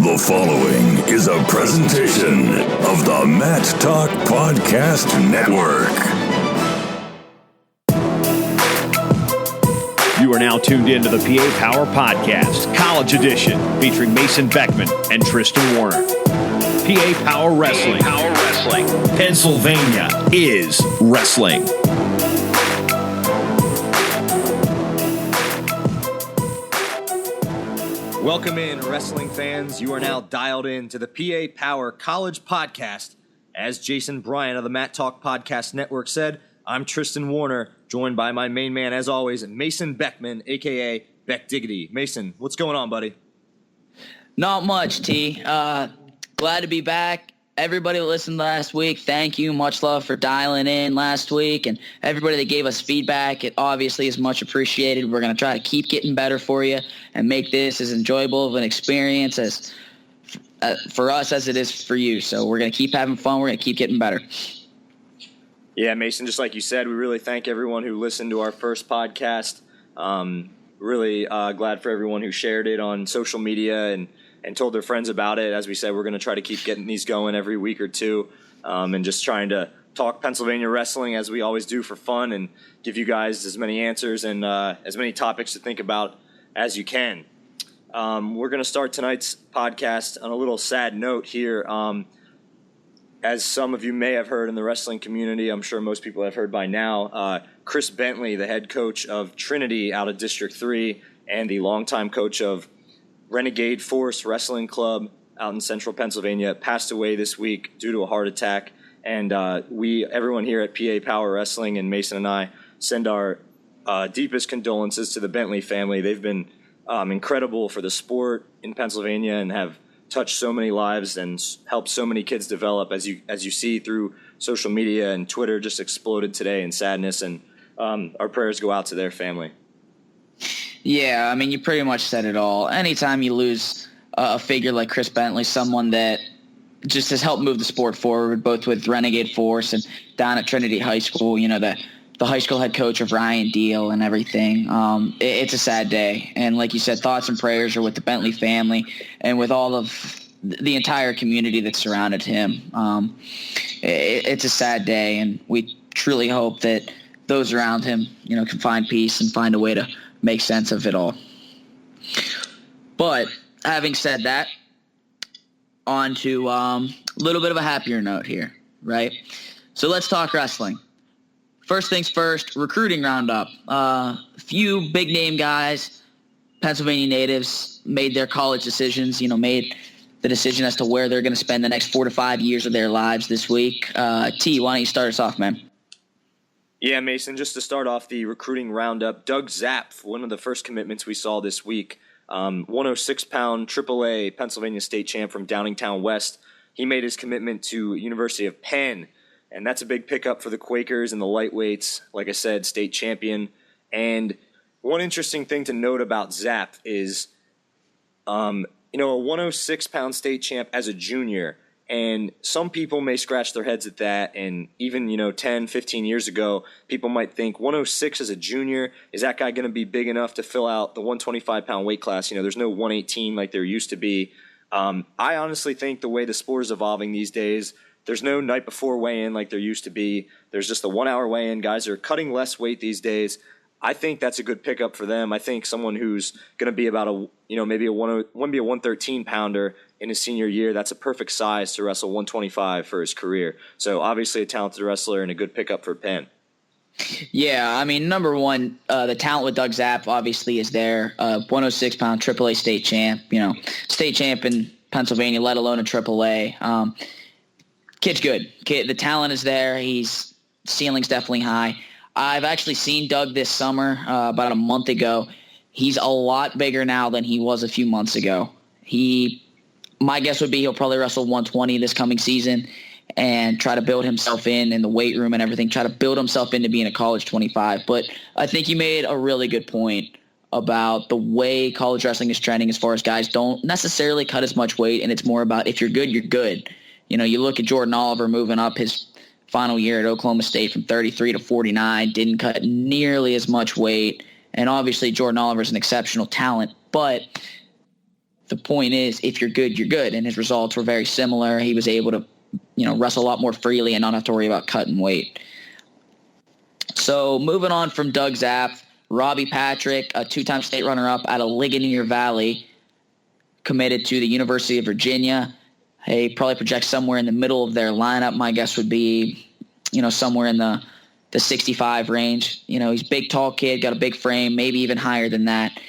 The following is a presentation of the Matt Talk Podcast Network. You are now tuned in to the PA Power Podcast, College Edition, featuring Mason Beckman and Tristan Warner. PA Power Wrestling. PA Power Wrestling. Pennsylvania is wrestling. Welcome in, wrestling fans. You are now dialed in to the PA Power College Podcast. As Jason Bryant of the Matt Talk Podcast Network said, I'm Tristan Warner, joined by my main man, as always, Mason Beckman, a.k.a. Beck Diggity. Mason, what's going on, buddy? Not much, T. Glad to be back. Everybody that listened last week, thank you. Much love for dialing in last week. And everybody that gave us feedback, it obviously is much appreciated. We're going to try to keep getting better for you and make this as enjoyable of an experience as for us as it is for you. So we're going to keep having fun. We're going to keep getting better. Yeah, Mason, just like you said, we really thank everyone who listened to our first podcast. Really glad for everyone who shared it on social media and told their friends about it. As we said, we're going to try to keep getting these going every week or two and just trying to talk Pennsylvania wrestling as we always do for fun and give you guys as many answers and as many topics to think about as you can. We're going to start tonight's podcast on a little sad note here. As some of you may have heard in the wrestling community, I'm sure most people have heard by now, Chris Bentley, the head coach of Trinity out of District 3 and the longtime coach of Renegade Force Wrestling Club out in central Pennsylvania, passed away this week due to a heart attack. And everyone here at PA Power Wrestling and Mason and I send our deepest condolences to the Bentley family. They've been incredible for the sport in Pennsylvania and have touched so many lives and helped so many kids develop, as you see through social media, and Twitter just exploded today in sadness. And our prayers go out to their family. Yeah, I mean, you pretty much said it all. Anytime you lose a figure like Chris Bentley, someone that just has helped move the sport forward, both with Renegade Force and down at Trinity High School, you know, the high school head coach of Ryan Deal and everything, it's a sad day. And like you said, thoughts and prayers are with the Bentley family and with all of the entire community that surrounded him. It's a sad day, and we truly hope that those around him, you know, can find peace and find a way to make sense of it all. But having said that, on to a little bit of a happier note here, right? So let's talk wrestling. First things first, recruiting roundup. Few big name guys, Pennsylvania natives, made their college decisions, you know, made the decision as to where they're going to spend the next 4 to 5 years of their lives this week. T, why don't you start us off, man? Yeah, Mason, just to start off the recruiting roundup, Doug Zapf, one of the first commitments we saw this week, 106-pound AAA Pennsylvania state champ from Downingtown West. He made his commitment to University of Penn, and that's a big pickup for the Quakers and the lightweights. Like I said, state champion. And one interesting thing to note about Zapf is, a 106-pound state champ as a junior. And some people may scratch their heads at that. And even, 10, 15 years ago, people might think 106 as a junior, is that guy going to be big enough to fill out the 125-pound weight class? There's no 118 like there used to be. I honestly think the way the sport is evolving these days, there's no night before weigh-in like there used to be. There's just a 1 hour weigh-in. Guys are cutting less weight these days. I think that's a good pickup for them. I think someone who's going to be about maybe a 113 pounder in his senior year, that's a perfect size to wrestle 125 for his career. So obviously a talented wrestler and a good pickup for Penn. Yeah, I mean, number one, the talent with Doug Zapf obviously is there. 106-pound AAA state champ, state champ in Pennsylvania, let alone in AAA. Kid's good. The talent is there. His ceiling's definitely high. I've actually seen Doug this summer, about a month ago. He's a lot bigger now than he was a few months ago. My guess would be he'll probably wrestle 120 this coming season and try to build himself in the weight room and everything, try to build himself into being a college 25. But I think you made a really good point about the way college wrestling is trending as far as guys don't necessarily cut as much weight, and it's more about if you're good, you're good. You look at Jordan Oliver moving up his final year at Oklahoma State from 33 to 49, didn't cut nearly as much weight. And obviously Jordan Oliver is an exceptional talent, but the point is, if you're good, you're good. And his results were very similar. He was able to, wrestle a lot more freely and not have to worry about cutting weight. So moving on from Doug Zapf, Robbie Patrick, a two-time state runner-up out of Ligonier Valley, committed to the University of Virginia. He probably projects somewhere in the middle of their lineup. My guess would be, somewhere in the 65 range. He's a big, tall kid, got a big frame, maybe even higher than that.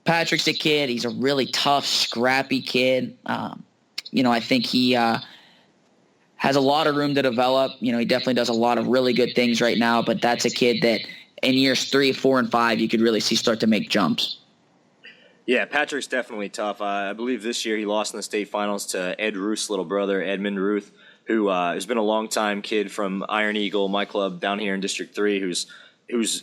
Patrick's a kid. He's a really tough, scrappy kid. I think he has a lot of room to develop. He definitely does a lot of really good things right now, but that's a kid that in years 3, 4, and 5, you could really see start to make jumps. Yeah, Patrick's definitely tough. I believe this year he lost in the state finals to Ed Ruth's little brother, Edmond Ruth, who has been a longtime kid from Iron Eagle, my club down here in District 3, who's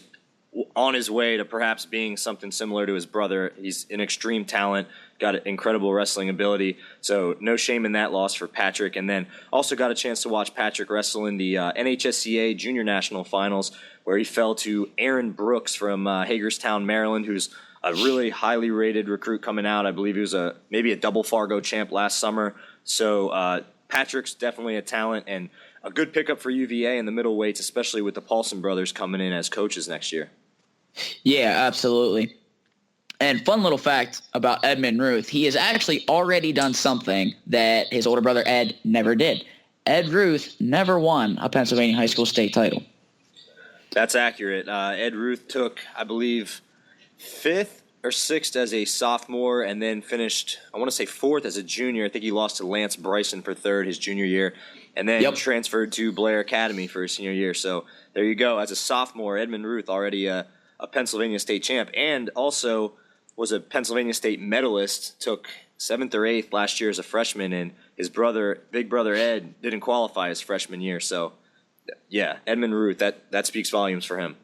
on his way to perhaps being something similar to his brother. He's an extreme talent, got incredible wrestling ability, so no shame in that loss for Patrick. And then also got a chance to watch Patrick wrestle in the NHSCA Junior National Finals, where he fell to Aaron Brooks from Hagerstown, Maryland, who's a really highly rated recruit coming out. I believe he was maybe a double Fargo champ last summer. So Patrick's definitely a talent and a good pickup for UVA in the middleweights, especially with the Paulson brothers coming in as coaches next year. Yeah, absolutely. And fun little fact about Edmond Ruth, he has actually already done something that his older brother Ed never did. Ed Ruth never won a Pennsylvania high school state title. That's accurate. Ed Ruth took, I believe, 5th or 6th as a sophomore and then finished, I want to say 4th as a junior. I think he lost to Lance Bryson for 3rd his junior year, and then transferred to Blair Academy for his senior year. So there you go. As a sophomore, Edmond Ruth already a Pennsylvania state champ, and also was a Pennsylvania state medalist, took 7th or 8th last year as a freshman, and his brother, big brother Ed, didn't qualify his freshman year. So, yeah, Edmond Ruth, that speaks volumes for him.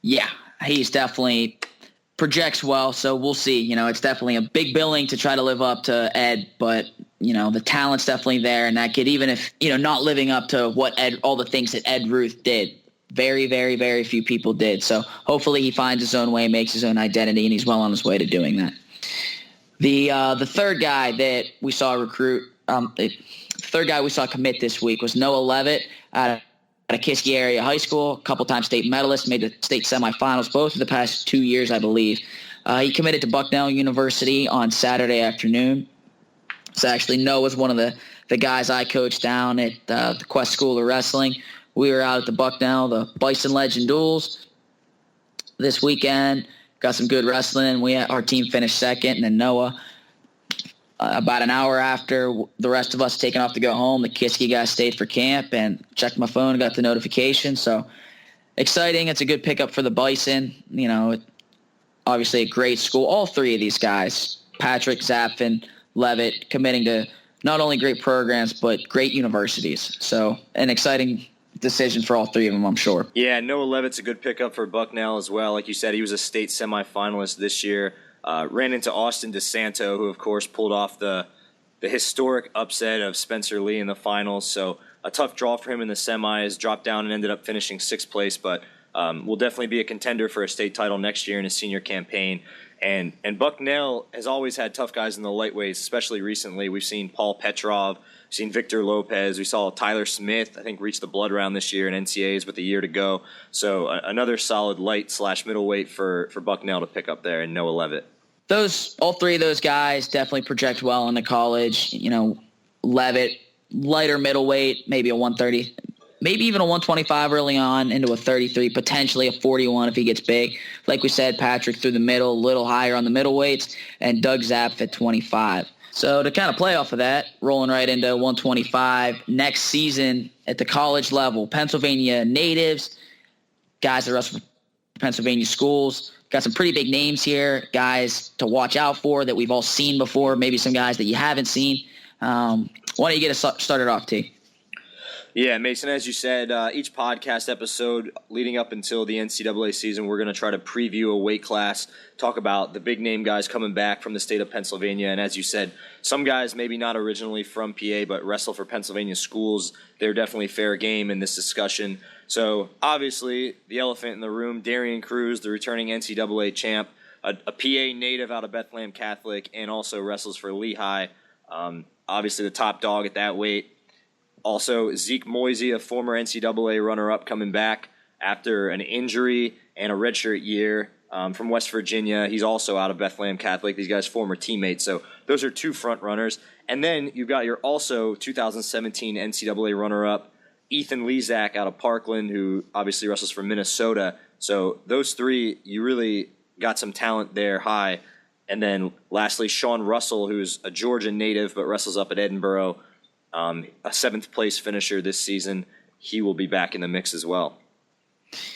Yeah, he's definitely projects well, so we'll see. It's definitely a big billing to try to live up to Ed, but, the talent's definitely there, and that kid, even if, not living up to what all the things that Ed Ruth did, very, very, very few people did. So hopefully he finds his own way, makes his own identity, and he's well on his way to doing that. The third guy that we saw commit this week was Noah Levett out of Kiski Area High School, a couple-time state medalist, made the state semifinals both of the past 2 years, I believe. He committed to Bucknell University on Saturday afternoon. So actually Noah's one of the guys I coached down at the Quest School of Wrestling. We were out at the Bucknell, the Bison Legend Duels this weekend. Got some good wrestling. Our team finished 2nd, and then Noah, about an hour after the rest of us taking off to go home, the Kiski guys stayed for camp and checked my phone and got the notification. So exciting. It's a good pickup for the Bison. Obviously a great school. All 3 of these guys, Patrick, Zapf, and Levett, committing to not only great programs but great universities. So an exciting decision for all 3 of them, I'm sure. Yeah, Noah Levitt's a good pickup for Bucknell as well. Like you said, he was a state semifinalist this year. Ran into Austin DeSanto, who, of course, pulled off the historic upset of Spencer Lee in the finals. So a tough draw for him in the semis, dropped down and ended up finishing 6th place, but will definitely be a contender for a state title next year in his senior campaign. And Bucknell has always had tough guys in the lightweights, especially recently. We've seen Paul Petrov, we've seen Victor Lopez. We saw Tyler Smith, I think, reach the blood round this year in NCAAs with a year to go. So another solid light/middleweight for Bucknell to pick up there, and Noah Levett. All 3 of those guys definitely project well into college. Levett, lighter middleweight, maybe a 130, maybe even a 125 early on into a 33, potentially a 41 if he gets big. Like we said, Patrick through the middle, a little higher on the middleweights, and Doug Zapf at 25. So to kind of play off of that, rolling right into 125, next season at the college level, Pennsylvania natives, guys that wrestle for Pennsylvania schools, got some pretty big names here, guys to watch out for that we've all seen before, maybe some guys that you haven't seen. Why don't you get us started off, T? Yeah, Mason, as you said, each podcast episode leading up until the NCAA season, we're going to try to preview a weight class, talk about the big-name guys coming back from the state of Pennsylvania. And as you said, some guys maybe not originally from PA but wrestle for Pennsylvania schools. They're definitely fair game in this discussion. So, obviously, the elephant in the room, Darian Cruz, the returning NCAA champ, a PA native out of Bethlehem Catholic and also wrestles for Lehigh. Obviously the top dog at that weight. Also, Zeke Moisey, a former NCAA runner-up, coming back after an injury and a redshirt year from West Virginia. He's also out of Bethlehem Catholic. These guys former teammates. So those are two front runners. And then you've got your also 2017 NCAA runner-up, Ethan Lezak out of Parkland, who obviously wrestles for Minnesota. So those three, you really got some talent there high. And then lastly, Sean Russell, who's a Georgia native but wrestles up at Edinburgh, a seventh-place finisher this season. He will be back in the mix as well.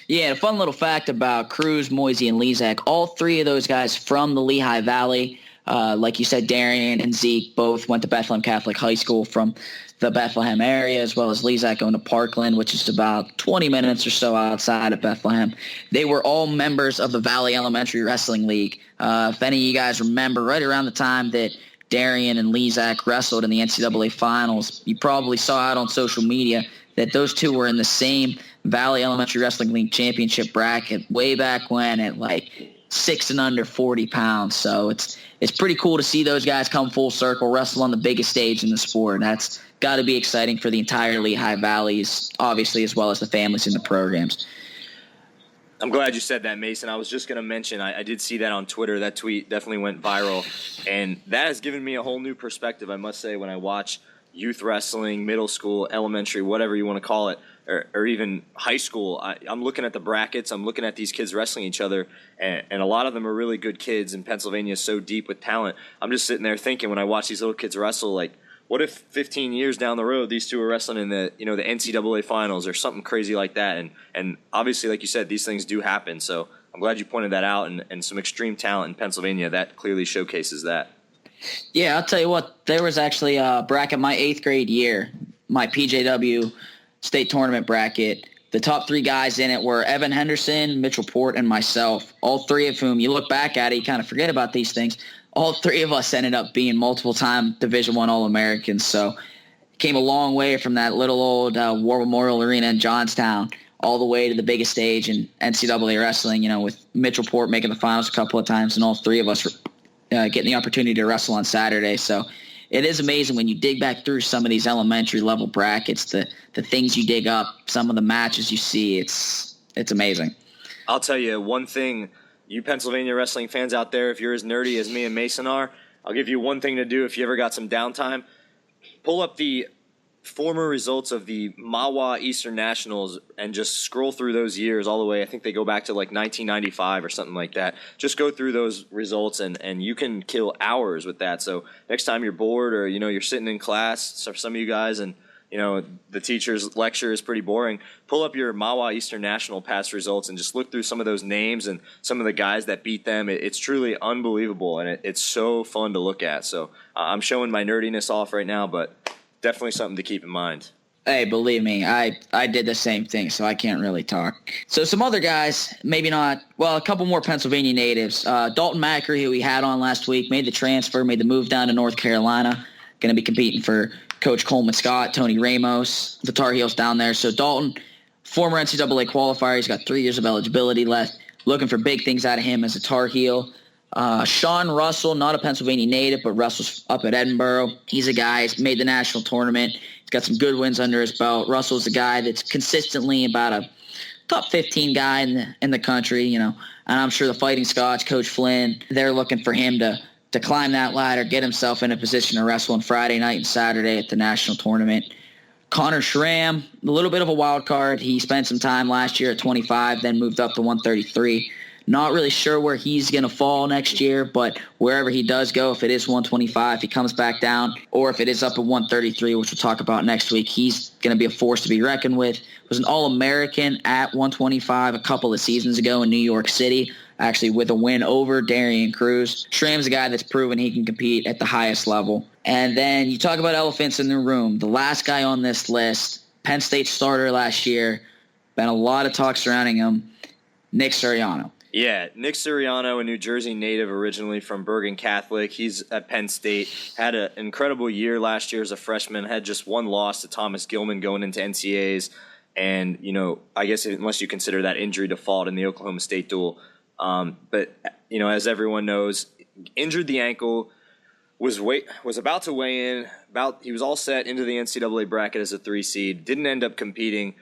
Yeah, a fun little fact about Cruz, Moisey, and Lezak, all three of those guys from the Lehigh Valley. Like you said, Darian and Zeke both went to Bethlehem Catholic High School from the Bethlehem area, as well as Lezak going to Parkland, which is about 20 minutes or so outside of Bethlehem. They were all members of the Valley Elementary Wrestling League. If any of you guys remember, right around the time that Darian and Lezak wrestled in the NCAA finals, you probably saw out on social media that those two were in the same Valley Elementary Wrestling League championship bracket way back when at like 6 and under 40 pounds. So it's pretty cool to see those guys come full circle, wrestle on the biggest stage in the sport. That's got to be exciting for the entire Lehigh Valleys, obviously, as well as the families in the programs. I'm glad you said that, Mason. I was just going to mention, I did see that on Twitter. That tweet definitely went viral. And that has given me a whole new perspective, I must say, when I watch youth wrestling, middle school, elementary, whatever you want to call it, or even high school. I'm looking at the brackets. I'm looking at these kids wrestling each other, and a lot of them are really good kids, and Pennsylvania is so deep with talent. I'm just sitting there thinking when I watch these little kids wrestle, like, what if 15 years down the road these two are wrestling in the the NCAA finals or something crazy like that? And obviously, like you said, these things do happen. So I'm glad you pointed that out, and some extreme talent in Pennsylvania that clearly showcases that. Yeah, I'll tell you what, there was actually a bracket my 8th grade year, my PJW state tournament bracket. The top three guys in it were Evan Henderson, Mitchell Port, and myself, all three of whom, you look back at it, you kind of forget about these things. All three of us ended up being multiple-time Division I All-Americans, so came a long way from that little old War Memorial Arena in Johnstown all the way to the biggest stage in NCAA wrestling, with Mitchell Port making the finals a couple of times and all three of us getting the opportunity to wrestle on Saturday. So it is amazing when you dig back through some of these elementary level brackets, the things you dig up, some of the matches you see. It's amazing. I'll tell you one thing, you Pennsylvania wrestling fans out there, if you're as nerdy as me and Mason are, I'll give you one thing to do if you ever got some downtime. Pull up the former results of the Mawa Eastern Nationals and just scroll through those years all the way. I think they go back to like 1995 or something like that. Just go through those results and you can kill hours with that. So next time you're bored or, you're sitting in class, for some of you guys, and, the teacher's lecture is pretty boring, pull up your Mawa Eastern National past results and just look through some of those names and some of the guys that beat them. It's truly unbelievable, and it's so fun to look at. So I'm showing my nerdiness off right now, but definitely something to keep in mind. Hey, believe me, I did the same thing, so I can't really talk. So some other guys, maybe not, well, a couple more Pennsylvania natives. Dalton Macri, who we had on last week, made the transfer, made the move down to North Carolina, going to be competing for Coach Coleman Scott, Tony Ramos, the Tar Heels down there. So Dalton, former NCAA qualifier, he's got 3 years of eligibility left, looking for big things out of him as a Tar Heel. Sean Russell, not a Pennsylvania native, but wrestles up at Edinburgh. He's a guy who's made the national tournament. He's got some good wins under his belt. Russell's a guy that's consistently about a top 15 guy in the country, and I'm sure the Fighting Scots, Coach Flynn, they're looking for him to climb that ladder, get himself in a position to wrestle on Friday night and Saturday at the national tournament. Connor Schramm, a little bit of a wild card. He spent some time last year at 25, then moved up to 133. Not really sure where he's going to fall next year, but wherever he does go, if it is 125, he comes back down, or if it is up at 133, which we'll talk about next week, he's going to be a force to be reckoned with. Was an All-American at 125 a couple of seasons ago in New York City, actually with a win over Darian Cruz. Schramm's a guy that's proven he can compete at the highest level. And then you talk about elephants in the room. The last guy on this list, Penn State starter last year, been a lot of talk surrounding him, Nick Suriano. Yeah, Nick Suriano, a New Jersey native originally from Bergen Catholic. He's at Penn State, had an incredible year last year as a freshman, had just one loss to Thomas Gilman going into NCAAs. And, I guess unless you consider that injury default in the Oklahoma State duel, But, as everyone knows, injured the ankle, was about to weigh in. He was all set into the NCAA bracket as a 3 seed, didn't end up competing.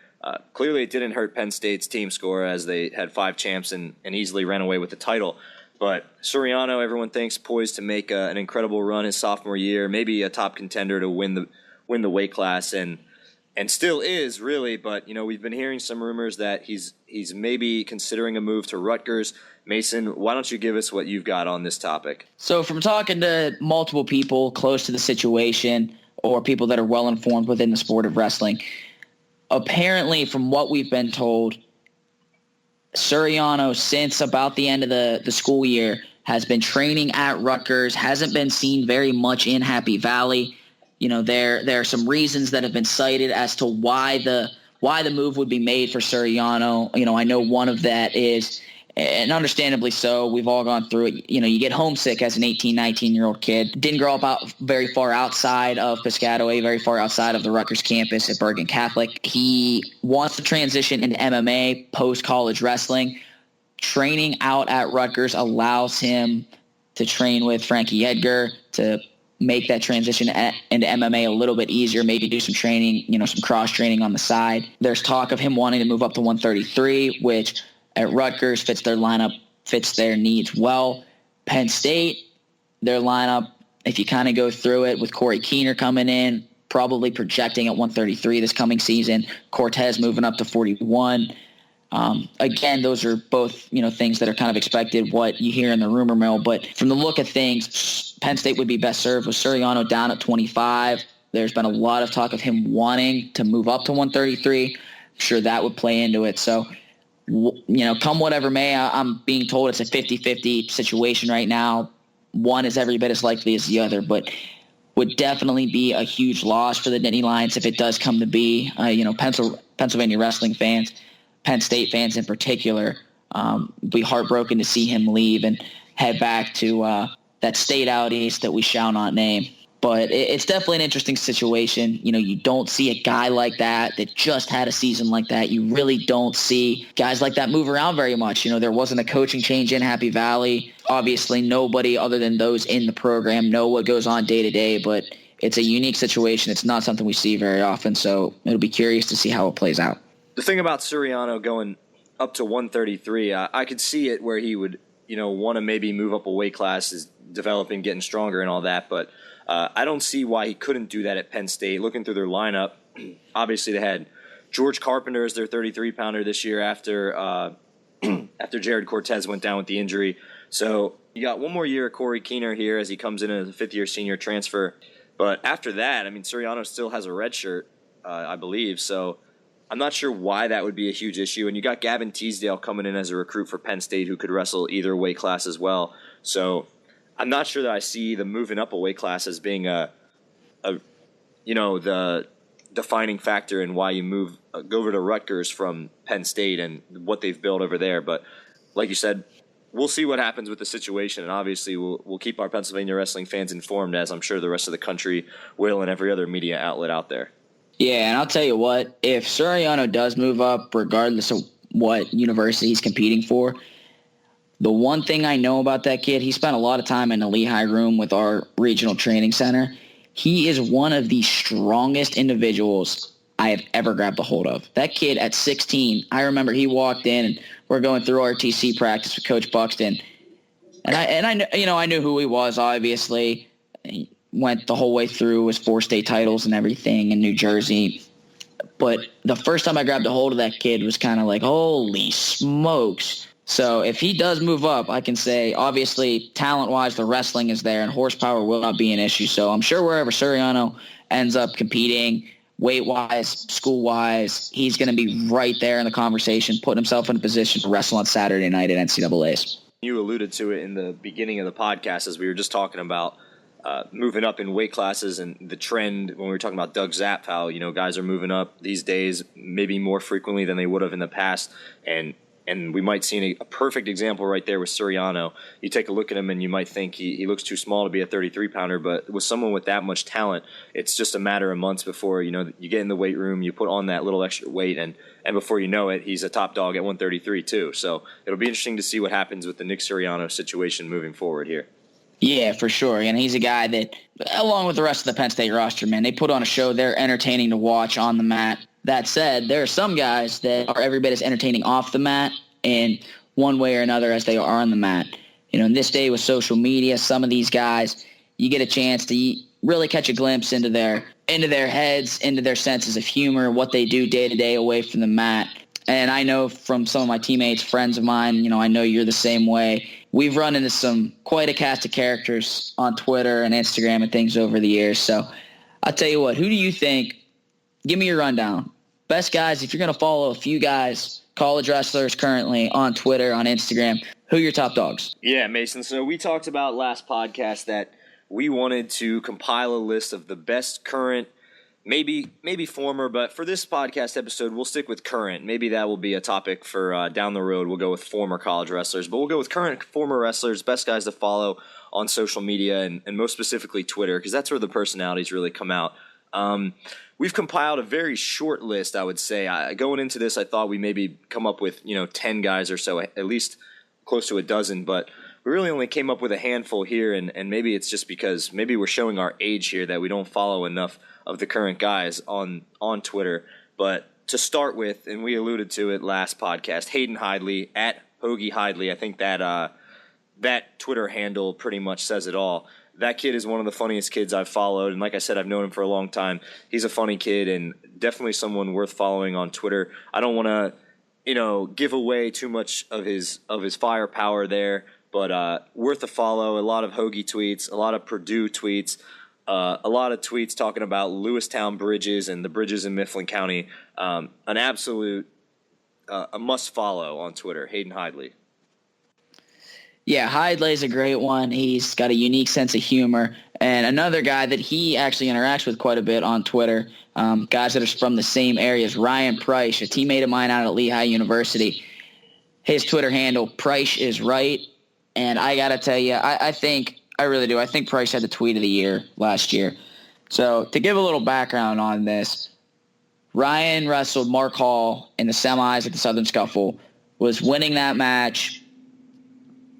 Clearly, it didn't hurt Penn State's team score as they had 5 champs and easily ran away with the title. But Suriano, everyone thinks, poised to make an incredible run his sophomore year, maybe a top contender to win the weight class, and still is, really. But, we've been hearing some rumors that he's maybe considering a move to Rutgers. Mason, why don't you give us what you've got on this topic? So from talking to multiple people close to the situation or people that are well-informed within the sport of wrestling, apparently from what we've been told, Suriano, since about the end of the school year, has been training at Rutgers, hasn't been seen very much in Happy Valley. There are some reasons that have been cited as to why the move would be made for Suriano. I know one of that is, and understandably so, we've all gone through it. You get homesick as an 18, 19-year-old kid. Didn't grow up very far outside of Piscataway, very far outside of the Rutgers campus at Bergen Catholic. He wants to transition into MMA, post-college wrestling. Training out at Rutgers allows him to train with Frankie Edgar to make that transition into MMA a little bit easier, maybe do some training, some cross-training on the side. There's talk of him wanting to move up to 133, which at Rutgers fits their lineup, fits their needs well. Penn State, their lineup, if you kind of go through it, with Corey Keener coming in, probably projecting at 133 this coming season, Cortez moving up to 41. Again, those are both, things that are kind of expected, what you hear in the rumor mill. But from the look of things, Penn State would be best served with Suriano down at 25. There's been a lot of talk of him wanting to move up to 133. I'm sure that would play into it. So, come whatever may, I'm being told it's a 50-50 situation right now. One is every bit as likely as the other, but would definitely be a huge loss for the Nittany Lions if it does come to be. Pennsylvania wrestling fans, Penn State fans in particular, be heartbroken to see him leave and head back to that state out east that we shall not name. But it's definitely an interesting situation. You don't see a guy like that just had a season like that. You really don't see guys like that move around very much. There wasn't a coaching change in Happy Valley. Obviously, nobody other than those in the program know what goes on day to day, but it's a unique situation. It's not something we see very often, so it'll be curious to see how it plays out. The thing about Suriano going up to 133, I could see it where he would, want to maybe move up a weight class, is developing, getting stronger and all that, but I don't see why he couldn't do that at Penn State. Looking through their lineup, obviously they had George Carpenter as their 33-pounder this year after Jared Cortez went down with the injury. So you got one more year of Corey Keener here as he comes in as a fifth-year senior transfer. But after that, Suriano still has a red shirt, I believe. So I'm not sure why that would be a huge issue. And you got Gavin Teasdale coming in as a recruit for Penn State who could wrestle either weight class as well. So I'm not sure that I see the moving up a weight class as being the defining factor in why you go over to Rutgers from Penn State and what they've built over there. But like you said, we'll see what happens with the situation, and obviously we'll keep our Pennsylvania wrestling fans informed, as I'm sure the rest of the country will, and every other media outlet out there. Yeah, and I'll tell you what, if Suriano does move up, regardless of what university he's competing for, the one thing I know about that kid, he spent a lot of time in the Lehigh room with our regional training center. He is one of the strongest individuals I have ever grabbed a hold of. That kid at 16, I remember he walked in and we're going through RTC practice with Coach Buxton. And I knew who he was, obviously. He went the whole way through his 4 state titles and everything in New Jersey. But the first time I grabbed a hold of that kid was kind of like, holy smokes. So if he does move up, I can say, obviously, talent-wise, the wrestling is there, and horsepower will not be an issue. So I'm sure wherever Suriano ends up competing, weight-wise, school-wise, he's going to be right there in the conversation, putting himself in a position to wrestle on Saturday night at NCAA's. You alluded to it in the beginning of the podcast as we were just talking about moving up in weight classes and the trend when we were talking about Doug Zapf, how, guys are moving up these days maybe more frequently than they would have in the past. And And we might see a perfect example right there with Suriano. You take a look at him and you might think he looks too small to be a 33-pounder, but with someone with that much talent, it's just a matter of months before, you get in the weight room, you put on that little extra weight, and before you know it, he's a top dog at 133 too. So it'll be interesting to see what happens with the Nick Suriano situation moving forward here. Yeah, for sure. And he's a guy that, along with the rest of the Penn State roster, man, they put on a show. They're entertaining to watch on the mat. That said, there are some guys that are every bit as entertaining off the mat in one way or another as they are on the mat. In this day with social media, some of these guys, you get a chance to really catch a glimpse into their heads, into their senses of humor, what they do day to day away from the mat. And I know from some of my teammates, friends of mine, I know you're the same way. We've run into quite a cast of characters on Twitter and Instagram and things over the years. So I'll tell you what, who do you think? Give me your rundown. Best guys, if you're going to follow a few guys, college wrestlers currently on Twitter, on Instagram, who are your top dogs? Yeah, Mason. So we talked about last podcast that we wanted to compile a list of the best current, maybe former, but for this podcast episode, we'll stick with current. Maybe that will be a topic for down the road. We'll go with former college wrestlers, but we'll go with current former wrestlers, best guys to follow on social media and most specifically Twitter, because that's where the personalities really come out. We've compiled a very short list, I would say. Going into this, I thought we maybe come up with 10 guys or so, at least close to a dozen, but we really only came up with a handful here, and maybe it's just because maybe we're showing our age here that we don't follow enough of the current guys on Twitter. But to start with, and we alluded to it last podcast, Hayden Hidley, at Hoagie Hidley. I think that Twitter handle pretty much says it all. That kid is one of the funniest kids I've followed, and like I said, I've known him for a long time. He's a funny kid and definitely someone worth following on Twitter. I don't want to, give away too much of his firepower there, but worth a follow. A lot of Hoagie tweets, a lot of Purdue tweets, a lot of tweets talking about Lewistown bridges and the bridges in Mifflin County. An absolute a must follow on Twitter, Hayden Hidley. Yeah, Hidley's a great one. He's got a unique sense of humor. And another guy that he actually interacts with quite a bit on Twitter, guys that are from the same areas, Ryan Price, a teammate of mine out at Lehigh University. His Twitter handle, Price is right. And I got to tell you, I really do. I think Price had the tweet of the year last year. So to give a little background on this, Ryan wrestled Mark Hall in the semis at the Southern Scuffle, was winning that match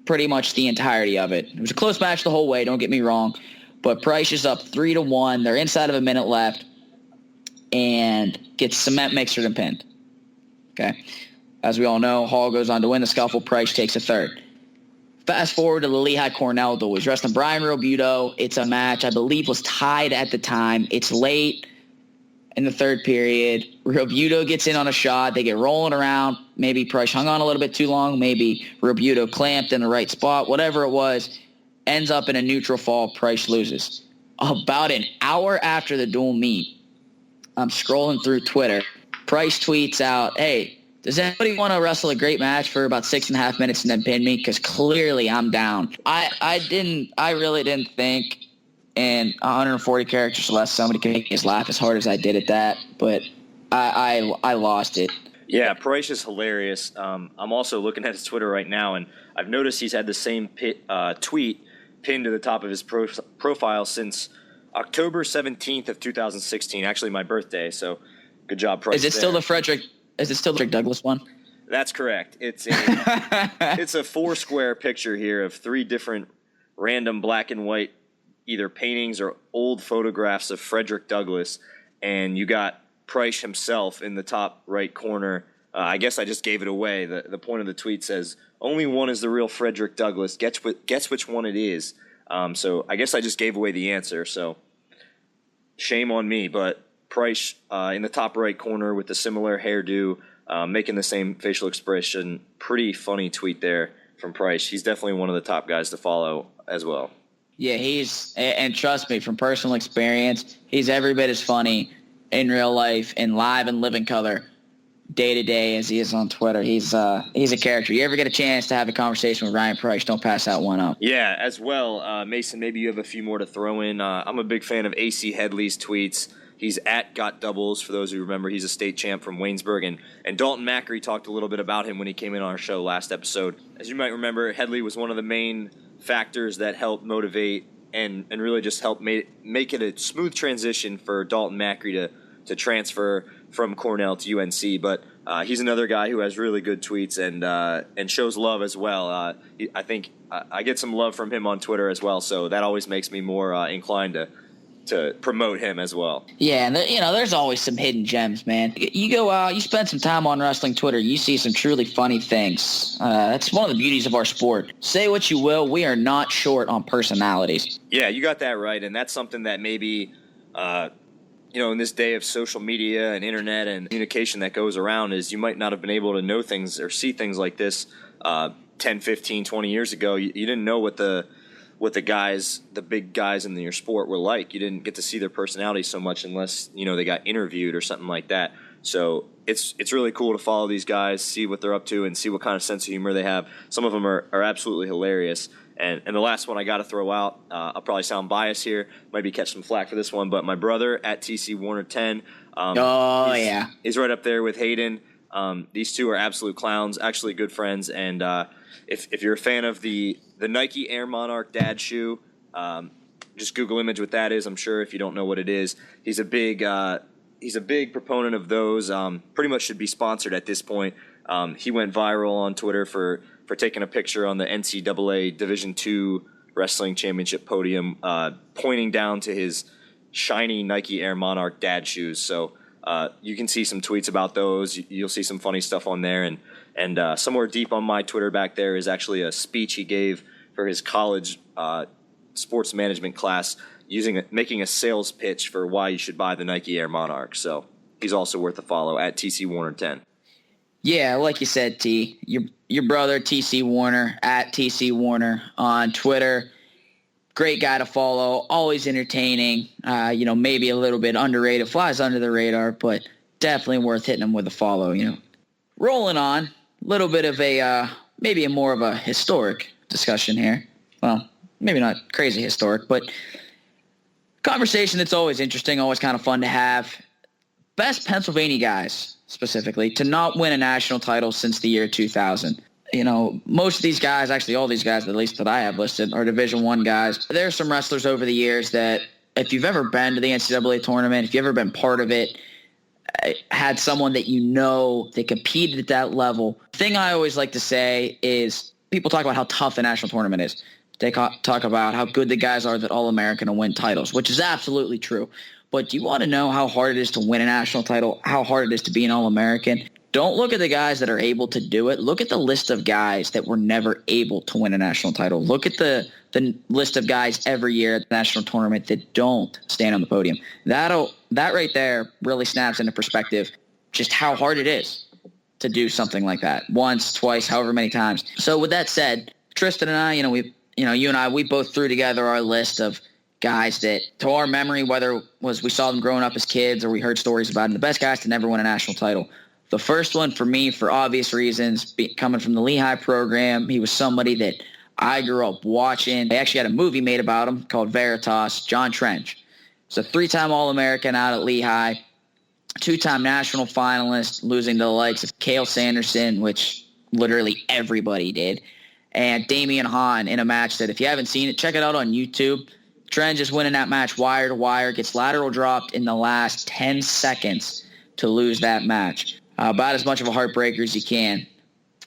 pretty much the entirety of it. It was a close match the whole way, don't get me wrong, but Price is up 3-1. They're inside of a minute left and gets cement mixered and pinned. Okay. As we all know, Hall goes on to win the Scuffle. Price takes a third. Fast forward to the Lehigh Cornell duel. He's wrestling Brian Robuto. It's a match I believe was tied at the time. It's late in the third period. Robuto gets in on a shot. They get rolling around. Maybe Price hung on a little bit too long. Maybe Robuto clamped in the right spot. Whatever it was, ends up in a neutral fall. Price loses. About an hour after the dual meet, I'm scrolling through Twitter. Price tweets out, "Hey, does anybody want to wrestle a great match for about 6.5 minutes and then pin me? Because clearly I'm down." I really didn't think in 140 characters or less somebody could make me laugh as hard as I did at that. But I lost it. Yeah, Price is hilarious. I'm also looking at his Twitter right now, and I've noticed he's had the same tweet pinned to the top of his profile since October 17th of 2016, actually my birthday. So good job, Price. Is it still the Frederick Douglass one? That's correct. It's a four-square picture here of 3 different random black and white either paintings or old photographs of Frederick Douglass, and you got Price himself in the top right corner. I guess I just gave it away. The point of the tweet says, "Only one is the real Frederick Douglass. Guess which one it is." So I guess I just gave away the answer. So shame on me, but Price in the top right corner with the similar hairdo, making the same facial expression. Pretty funny tweet there from Price. He's definitely one of the top guys to follow as well. Yeah, and trust me, from personal experience, he's every bit as funny in real life, in live and living color, day to day as he is on Twitter. He's a character. You ever get a chance to have a conversation with Ryan Price, don't pass that one up. Yeah, as well, Mason, maybe you have a few more to throw in. I'm a big fan of AC Headley's tweets. He's at Got Doubles, for those who remember. He's a state champ from Waynesburg. And Dalton Macri talked a little bit about him when he came in on our show last episode. As you might remember, Headley was one of the main factors that helped motivate and really just helped make it a smooth transition for Dalton Macri to transfer from Cornell to UNC. But he's another guy who has really good tweets and shows love as well. I think I get some love from him on Twitter as well, so that always makes me more inclined to promote him as well. Yeah, and there's always some hidden gems, man. You go out, you spend some time on wrestling Twitter, you see some truly funny things. That's one of the beauties of our sport. Say what you will, we are not short on personalities. Yeah, you got that right, and that's something that maybe, in this day of social media and internet and communication that goes around, is you might not have been able to know things or see things like this 10, 15, 20 years ago. You didn't know what the big guys in your sport were like. You didn't get to see their personality so much unless, they got interviewed or something like that. So it's really cool to follow these guys, see what they're up to, and see what kind of sense of humor they have. Some of them are absolutely hilarious. And the last one I got to throw out, I'll probably sound biased here, maybe catch some flack for this one, but my brother at TC Warner 10. He's right up there with Hayden. These two are absolute clowns, actually good friends, and if you're a fan of the Nike Air Monarch dad shoe, just Google image what that is. I'm sure if you don't know what it is, he's a big proponent of those. Pretty much should be sponsored at this point. He went viral on Twitter for taking a picture on the NCAA Division II Wrestling Championship podium, pointing down to his shiny Nike Air Monarch dad shoes. So you can see some tweets about those. You'll see some funny stuff on there, and somewhere deep on my Twitter back there is actually a speech he gave for his college sports management class, making a sales pitch for why you should buy the Nike Air Monarch. So he's also worth a follow at TC Warner 10. Yeah, like you said, T, your brother TC Warner at TC Warner on Twitter. Great guy to follow, always entertaining. Maybe a little bit underrated, flies under the radar, but definitely worth hitting him with a follow. Rolling on, a little bit of maybe more of a historic discussion here. Well, maybe not crazy historic, but conversation that's always interesting, always kind of fun to have. Best Pennsylvania guys, specifically, to not win a national title since the year 2000. Most of these guys, actually all these guys, at least that I have listed, are Division I guys. There are some wrestlers over the years that, if you've ever been to the NCAA tournament, if you've ever been part of it, had someone that that competed at that level. The thing I always like to say is people talk about how tough a national tournament is. They talk about how good the guys are that All-American and win titles, which is absolutely true. But do you want to know how hard it is to win a national title, how hard it is to be an All-American? Don't look at the guys that are able to do it. Look at the list of guys that were never able to win a national title. Look at the list of guys every year at the national tournament that don't stand on the podium. That right there really snaps into perspective just how hard it is to do something like that once, twice, however many times. So with that said, Tristan and I, you and I, we both threw together our list of guys that, to our memory, whether it was we saw them growing up as kids or we heard stories about them, the best guys to never win a national title. The first one for me, for obvious reasons, coming from the Lehigh program, he was somebody that I grew up watching. They actually had a movie made about him called Veritas, John Trench. He's a 3-time All-American out at Lehigh, 2-time national finalist, losing to the likes of Cale Sanderson, which literally everybody did, and Damian Hahn in a match that, if you haven't seen it, check it out on YouTube. Trench is winning that match wire to wire, gets lateral dropped in the last 10 seconds to lose that match. About as much of a heartbreaker as you can.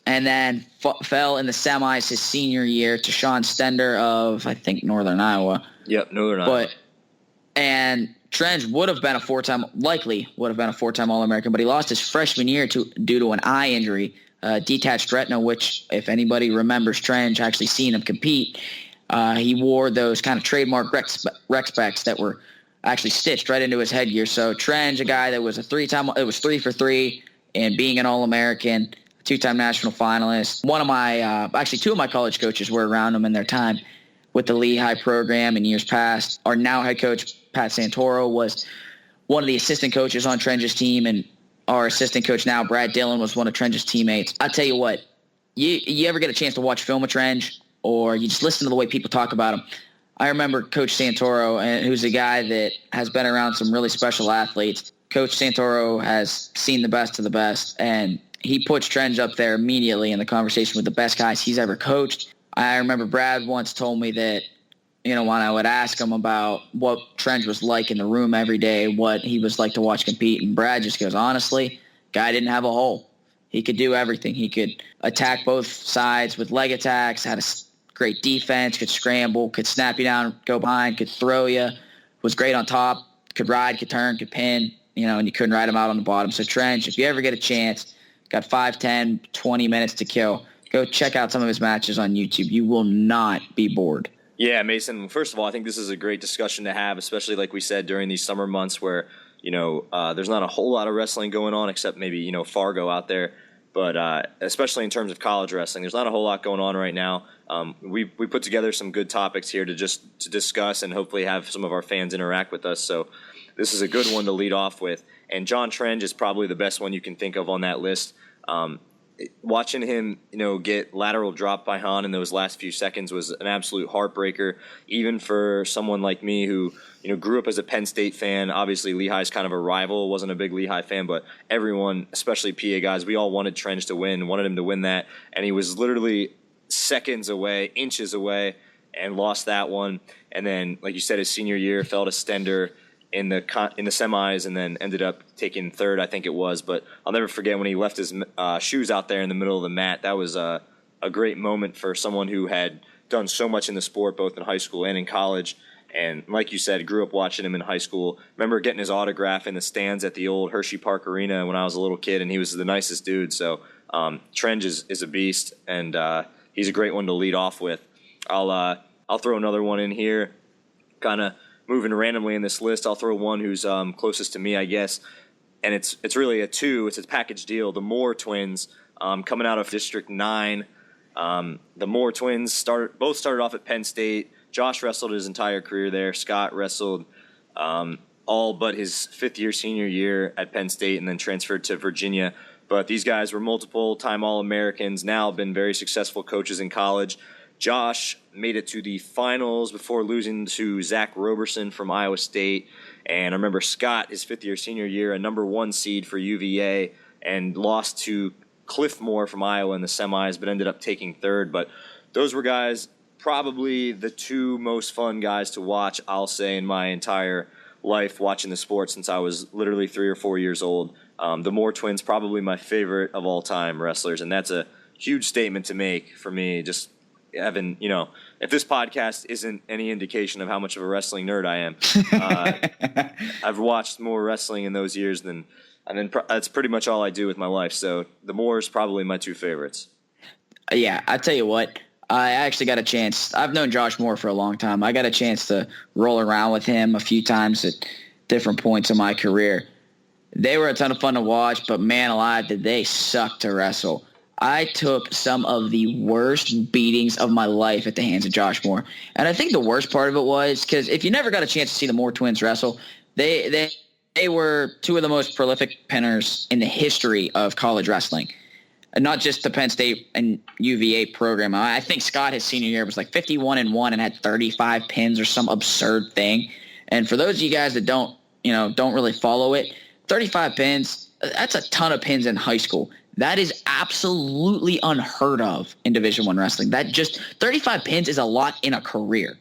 And then fell in the semis his senior year to Sean Stender of, I think, Northern Iowa. Yep, Northern Iowa. And Trench likely would have been a 4-time All-American, but he lost his freshman year due to an eye injury, detached retina, which, if anybody remembers Trench, actually seen him compete, he wore those kind of trademark rec specs that were actually stitched right into his headgear. So Trench, a guy that was it was 3 for 3 in being an All-American, 2-time national finalist. Two of my college coaches were around him in their time with the Lehigh program in years past. Our now head coach, Pat Santoro, was one of the assistant coaches on Trench's team, and our assistant coach now, Brad Dillon, was one of Trench's teammates. I'll tell you what, you ever get a chance to watch film of Trench, or you just listen to the way people talk about him, I remember Coach Santoro, who's a guy that has been around some really special athletes. Coach Santoro has seen the best of the best, and he puts Trench up there immediately in the conversation with the best guys he's ever coached. I remember Brad once told me that, when I would ask him about what Trench was like in the room every day, what he was like to watch compete, and Brad just goes, honestly, guy didn't have a hole. He could do everything. He could attack both sides with leg attacks, had a great defense, could scramble, could snap you down, go behind, could throw you, was great on top, could ride, could turn, could pin, and you couldn't ride him out on the bottom. So Trench, if you ever get a chance, got 5, 10, 20 minutes to kill, go check out some of his matches on YouTube. You will not be bored. Yeah, Mason, first of all, I think this is a great discussion to have, especially like we said during these summer months where, there's not a whole lot of wrestling going on except maybe, Fargo out there. But especially in terms of college wrestling, there's not a whole lot going on right now. We put together some good topics here to discuss and hopefully have some of our fans interact with us. So this is a good one to lead off with. And John Trench is probably the best one you can think of on that list. Watching him, get lateral drop by Hahn in those last few seconds was an absolute heartbreaker, even for someone like me who, grew up as a Penn State fan. Obviously, Lehigh's kind of a rival. Wasn't a big Lehigh fan, but everyone, especially PA guys, we all wanted Trench to win, wanted him to win that. And he was literally seconds away, inches away, and lost that one. And then, like you said, his senior year, fell to Stender in the semis, and then ended up taking third, I think it was. But I'll never forget when he left his shoes out there in the middle of the mat. That was a great moment for someone who had done so much in the sport, both in high school and in college. And like you said, grew up watching him in high school. Remember getting his autograph in the stands at the old Hershey Park Arena when I was a little kid, and he was the nicest dude. So Trench is a beast, and he's a great one to lead off with. I'll throw another one in here, kind of moving randomly in this list. I'll throw one who's closest to me, I guess, and it's really a two. It's a package deal. The Moore twins, coming out of District 9. The Moore twins both started off at Penn State. Josh wrestled his entire career there. Scott wrestled all but his fifth-year senior year at Penn State and then transferred to Virginia. But these guys were multiple-time All-Americans, now been very successful coaches in college. Josh made it to the finals before losing to Zach Roberson from Iowa State. And I remember Scott, his fifth-year senior year, a number 1 seed for UVA, and lost to Cliff Moore from Iowa in the semis, but ended up taking third. But those were guys, probably the two most fun guys to watch, I'll say, in my entire life watching the sport since I was literally 3 or 4 years old. The Moore twins, probably my favorite of all time wrestlers, and that's a huge statement to make for me. Just having, if this podcast isn't any indication of how much of a wrestling nerd I am, I've watched more wrestling in those years than that's pretty much all I do with my life. So the Moores probably my two favorites. Yeah, I tell you what. I actually got a chance. I've known Josh Moore for a long time. I got a chance to roll around with him a few times at different points in my career. They were a ton of fun to watch, but man alive, did they suck to wrestle. I took some of the worst beatings of my life at the hands of Josh Moore. And I think the worst part of it was because if you never got a chance to see the Moore twins wrestle, they were two of the most prolific pinners in the history of college wrestling. Not just the Penn State and UVA program. I think Scott, his senior year, was like 51-1 and had 35 pins or some absurd thing. And for those of you guys that don't really follow it, 35 pins, that's a ton of pins in high school. That is absolutely unheard of in Division I wrestling. That just 35 pins is a lot in a career,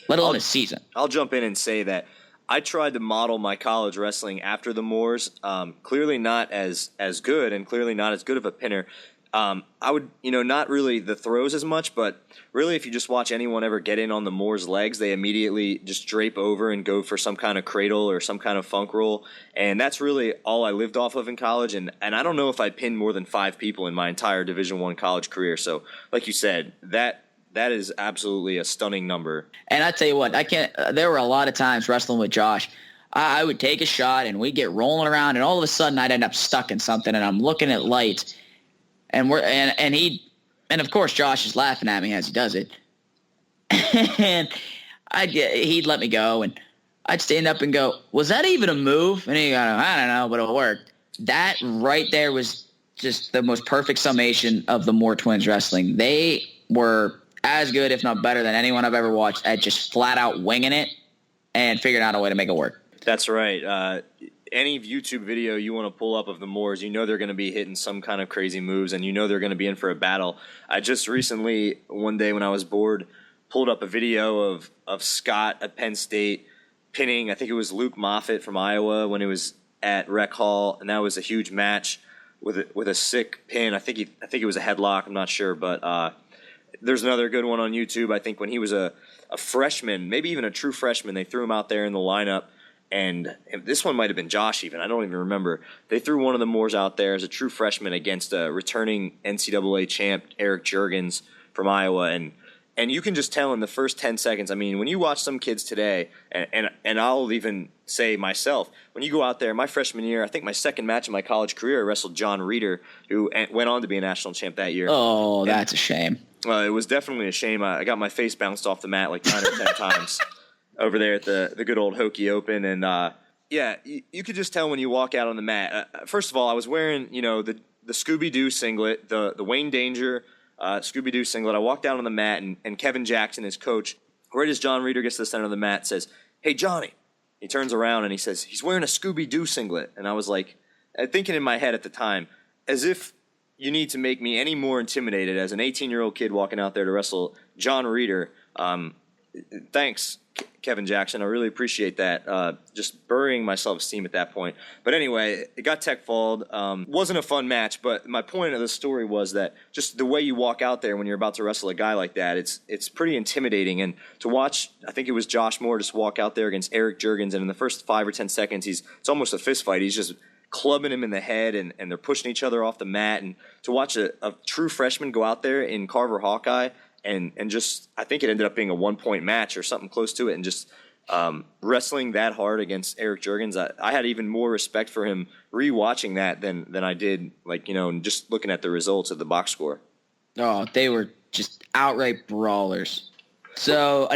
let alone a season. I'll jump in and say that I tried to model my college wrestling after the Moores. Clearly not as good, and clearly not as good of a pinner. I would, not really the throws as much, but really if you just watch anyone ever get in on the Moores' legs, they immediately just drape over and go for some kind of cradle or some kind of funk roll. And that's really all I lived off of in college. And I don't know if I pinned more than 5 people in my entire Division I college career. So like you said, that is absolutely a stunning number. And I tell you what, there were a lot of times wrestling with Josh. I would take a shot and we'd get rolling around, and all of a sudden I'd end up stuck in something, and I'm looking at lights, and of course Josh is laughing at me as he does it, and he'd let me go, and I'd stand up and go, "Was that even a move?" And he'd go, "I don't know, but it worked." That right there was just the most perfect summation of the Moore twins wrestling. They were as good, if not better, than anyone I've ever watched at just flat out winging it and figuring out a way to make it work. That's right. Any YouTube video you want to pull up of the Moors, you know they're going to be hitting some kind of crazy moves, and you know they're going to be in for a battle. I just recently, one day when I was bored, pulled up a video of Scott at Penn State pinning, I think it was Luke Moffitt from Iowa when it was at Rec Hall, and that was a huge match with a sick pin. I think it was a headlock. I'm not sure, but there's another good one on YouTube. I think when he was a freshman, maybe even a true freshman, they threw him out there in the lineup. And this one might have been Josh even. I don't even remember. They threw one of the Moors out there as a true freshman against a returning NCAA champ, Eric Juergens from Iowa. And you can just tell in the first 10 seconds, I mean, when you watch some kids today, and I'll even say myself, when you go out there, my freshman year, I think my second match in my college career, I wrestled John Reeder, who went on to be a national champ that year. Oh, that's a shame. It was definitely a shame. I got my face bounced off the mat like 9 or 10 times. Over there at the good old Hokie Open, and you could just tell when you walk out on the mat. First of all, I was wearing the Scooby-Doo singlet, the Wayne Danger Scooby-Doo singlet. I walked out on the mat, and Kevin Jackson, his coach, right as John Reeder gets to the center of the mat, says, "Hey, Johnny." He turns around and he says, "He's wearing a Scooby-Doo singlet." And I was like, thinking in my head at the time, as if you need to make me any more intimidated as an 18-year-old kid walking out there to wrestle John Reeder. Thanks, Kevin Jackson. I really appreciate that. Just burying my self-esteem at that point. But anyway, it got tech-falled. Wasn't a fun match, but my point of the story was that just the way you walk out there when you're about to wrestle a guy like that, it's pretty intimidating. And to watch, I think it was Josh Moore just walk out there against Eric Juergens, and in the first 5 or 10 seconds, it's almost a fist fight. He's just clubbing him in the head, and they're pushing each other off the mat. And to watch a true freshman go out there in Carver Hawkeye, and just, I think it ended up being a 1-point match or something close to it, and just wrestling that hard against Eric Juergens, I had even more respect for him rewatching that than I did, just looking at the results of the box score. Oh, they were just outright brawlers. So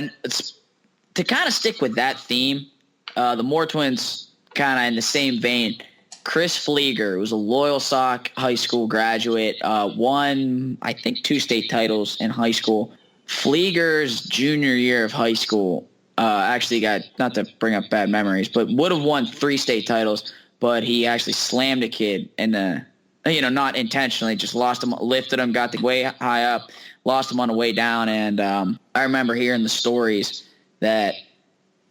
to kind of stick with that theme, the Moore twins kind of in the same vein. Chris Flieger was a Loyal Sock high school graduate, won, I think, 2 state titles in high school. Flieger's junior year of high school actually got, not to bring up bad memories, but would have won 3 state titles, but he actually slammed a kid in the, not intentionally, just lost him, lifted him, got the way high up, lost him on the way down. And I remember hearing the stories that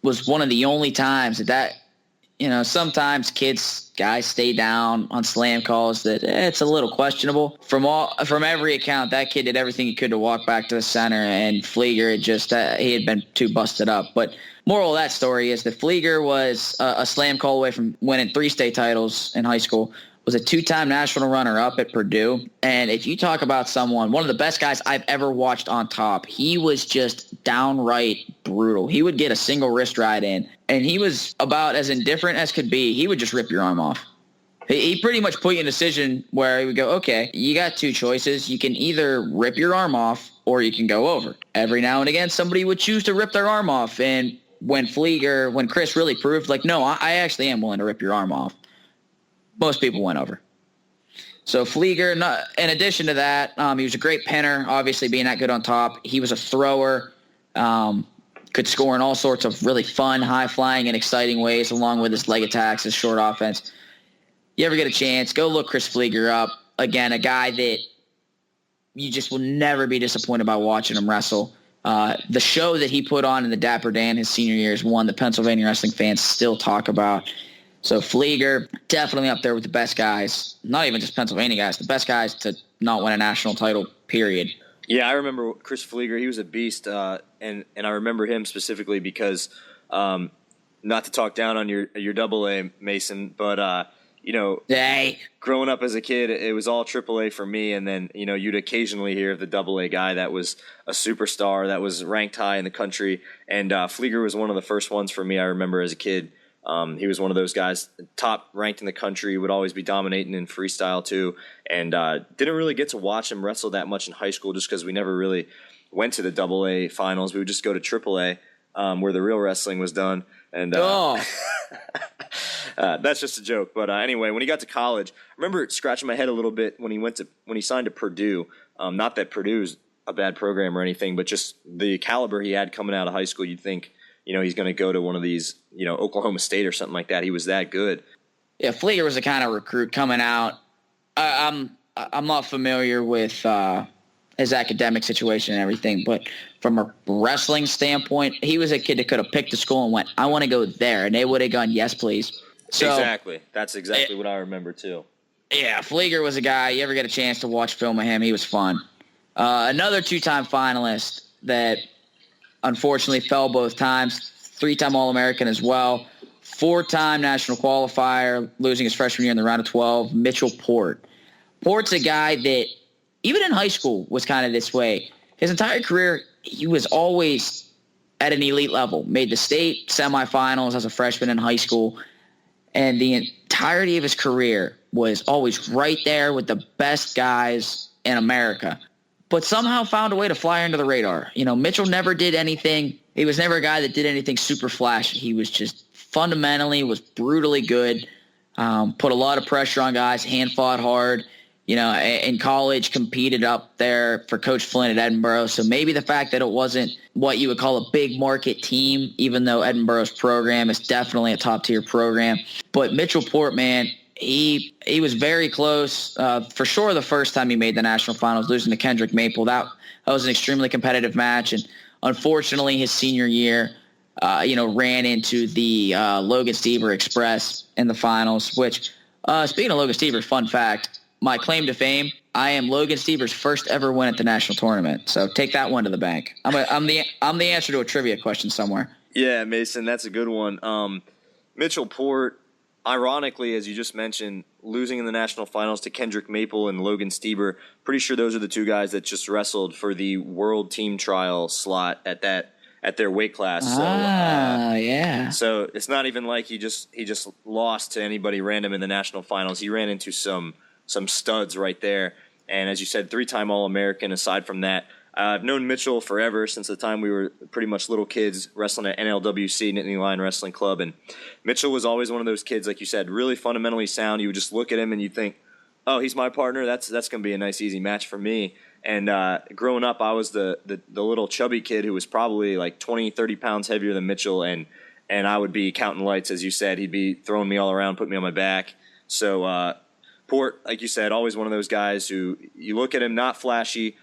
was one of the only times that sometimes guys stay down on slam calls that it's a little questionable. From every account, that kid did everything he could to walk back to the center, and Flieger he had been too busted up. But moral of that story is that Flieger was a slam call away from winning 3 state titles in high school, was a 2-time national runner-up at Purdue. And if you talk about someone, one of the best guys I've ever watched on top, he was just downright brutal. He would get a single wrist ride in, and he was about as indifferent as could be. He would just rip your arm off. He pretty much put you in a decision where he would go, okay, you got 2 choices. You can either rip your arm off or you can go over. Every now and again, somebody would choose to rip their arm off. And when Chris really proved, no, I actually am willing to rip your arm off, most people went over. So Flieger, in addition to that, he was a great pinner, obviously being that good on top. He was a thrower, could score in all sorts of really fun, high-flying, and exciting ways, along with his leg attacks, his short offense. You ever get a chance, go look Chris Flieger up. Again, a guy that you just will never be disappointed by watching him wrestle. The show that he put on in the Dapper Dan his senior year is one that Pennsylvania wrestling fans still talk about. So Flieger, definitely up there with the best guys, not even just Pennsylvania guys, the best guys to not win a national title, period. Yeah, I remember Chris Flieger. He was a beast, and I remember him specifically because, not to talk down on your double-A, Mason, but, hey. Growing up as a kid, it was all AAA for me, and then, you'd occasionally hear of the double-A guy that was a superstar, that was ranked high in the country, and Flieger was one of the first ones for me, I remember as a kid. He was one of those guys, top ranked in the country, would always be dominating in freestyle too, and didn't really get to watch him wrestle that much in high school just because we never really went to the AA finals. We would just go to AAA where the real wrestling was done. And that's just a joke. But anyway, when he got to college, I remember scratching my head a little bit when he signed to Purdue. Not that Purdue's a bad program or anything, but just the caliber he had coming out of high school, you'd think, he's going to go to one of these, Oklahoma State or something like that. He was that good. Yeah, Flieger was the kind of recruit coming out. I'm not familiar with his academic situation and everything, but from a wrestling standpoint, he was a kid that could have picked a school and went, I want to go there, and they would have gone, yes, please. So, exactly. That's exactly what I remember, too. Yeah, Flieger was a guy, you ever get a chance to watch film of him, he was fun. Another two-time finalist that unfortunately fell both times, three-time All-American as well, four-time national qualifier, losing his freshman year in the round of 12, Mitchell Port. Port's a guy that, even in high school, was kind of this way. His entire career, he was always at an elite level. Made the state semifinals as a freshman in high school. And the entirety of his career was always right there with the best guys in America. But somehow found a way to fly under the radar. Mitchell never did anything. He was never a guy that did anything super flashy. He was just fundamentally was brutally good. Put a lot of pressure on guys, hand fought hard. In college, competed up there for Coach Flynn at Edinburgh. So maybe the fact that it wasn't what you would call a big market team, even though Edinburgh's program is definitely a top-tier program. But Mitchell Port, man, he was very close. For sure the first time he made the national finals, losing to Kendrick Maple. That was an extremely competitive match. And unfortunately, his senior year, ran into the Logan Stieber Express in the finals, which, speaking of Logan Stieber, fun fact, my claim to fame, I am Logan Stieber's first ever win at the national tournament. So take that one to the bank. I'm the answer to a trivia question somewhere. Yeah, Mason, that's a good one. Mitchell Port, ironically, as you just mentioned, losing in the national finals to Kendrick Maple and Logan Stieber. Pretty sure those are the two guys that just wrestled for the world team trial slot at their weight class. So, yeah. So it's not even like he just lost to anybody random in the national finals. He ran into some studs right there. And as you said, three-time All-American. Aside from that, I've known Mitchell forever, since the time we were pretty much little kids wrestling at NLWC, Nittany Lion Wrestling Club. And Mitchell was always one of those kids, like you said, really fundamentally sound. You would just look at him and you'd think, oh, he's my partner. That's going to be a nice, easy match for me. And growing up, I was the little chubby kid who was probably like 20, 30 pounds heavier than Mitchell. And I would be counting lights, as you said. He'd be throwing me all around, putting me on my back. So, Port, like you said, always one of those guys who you look at him, not flashy,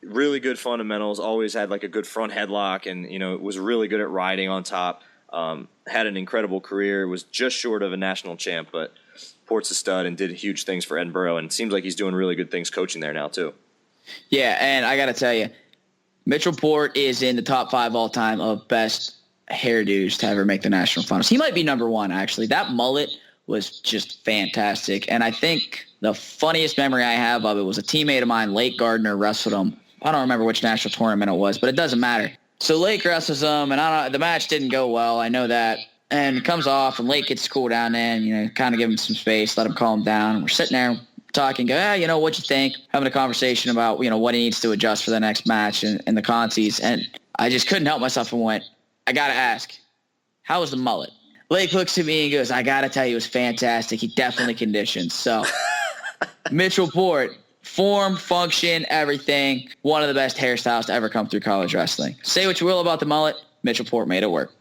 really good fundamentals, always had like a good front headlock, and was really good at riding on top. Had an incredible career, was just short of a national champ, but Port's a stud and did huge things for Edinburgh, and it seems like he's doing really good things coaching there now too. Yeah, and I got to tell you, Mitchell Port is in the top 5 all-time of best hairdos to ever make the national finals. He might be number 1, actually. That mullet was just fantastic. And I think the funniest memory I have of it was a teammate of mine, Lake Gardner, wrestled him. I don't remember which national tournament it was, but it doesn't matter. So Lake wrestles him, and the match didn't go well. I know that. And it comes off, and Lake gets to cool down then, kind of give him some space, let him calm down. We're sitting there talking, go, what'd you think? Having a conversation about, what he needs to adjust for the next match and the contees. And I just couldn't help myself and went, I got to ask, how was the mullet? Lake looks at me and goes, I got to tell you, it was fantastic. He definitely conditioned. So, Mitchell Port, form, function, everything, one of the best hairstyles to ever come through college wrestling. Say what you will about the mullet, Mitchell Port made it work.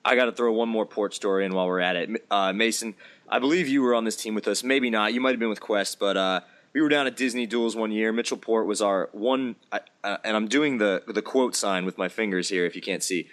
I got to throw one more Port story in while we're at it. Mason, I believe you were on this team with us. Maybe not. You might have been with Quest, but we were down at Disney Duels one year. Mitchell Port was our one, and I'm doing the quote sign with my fingers here if you can't see.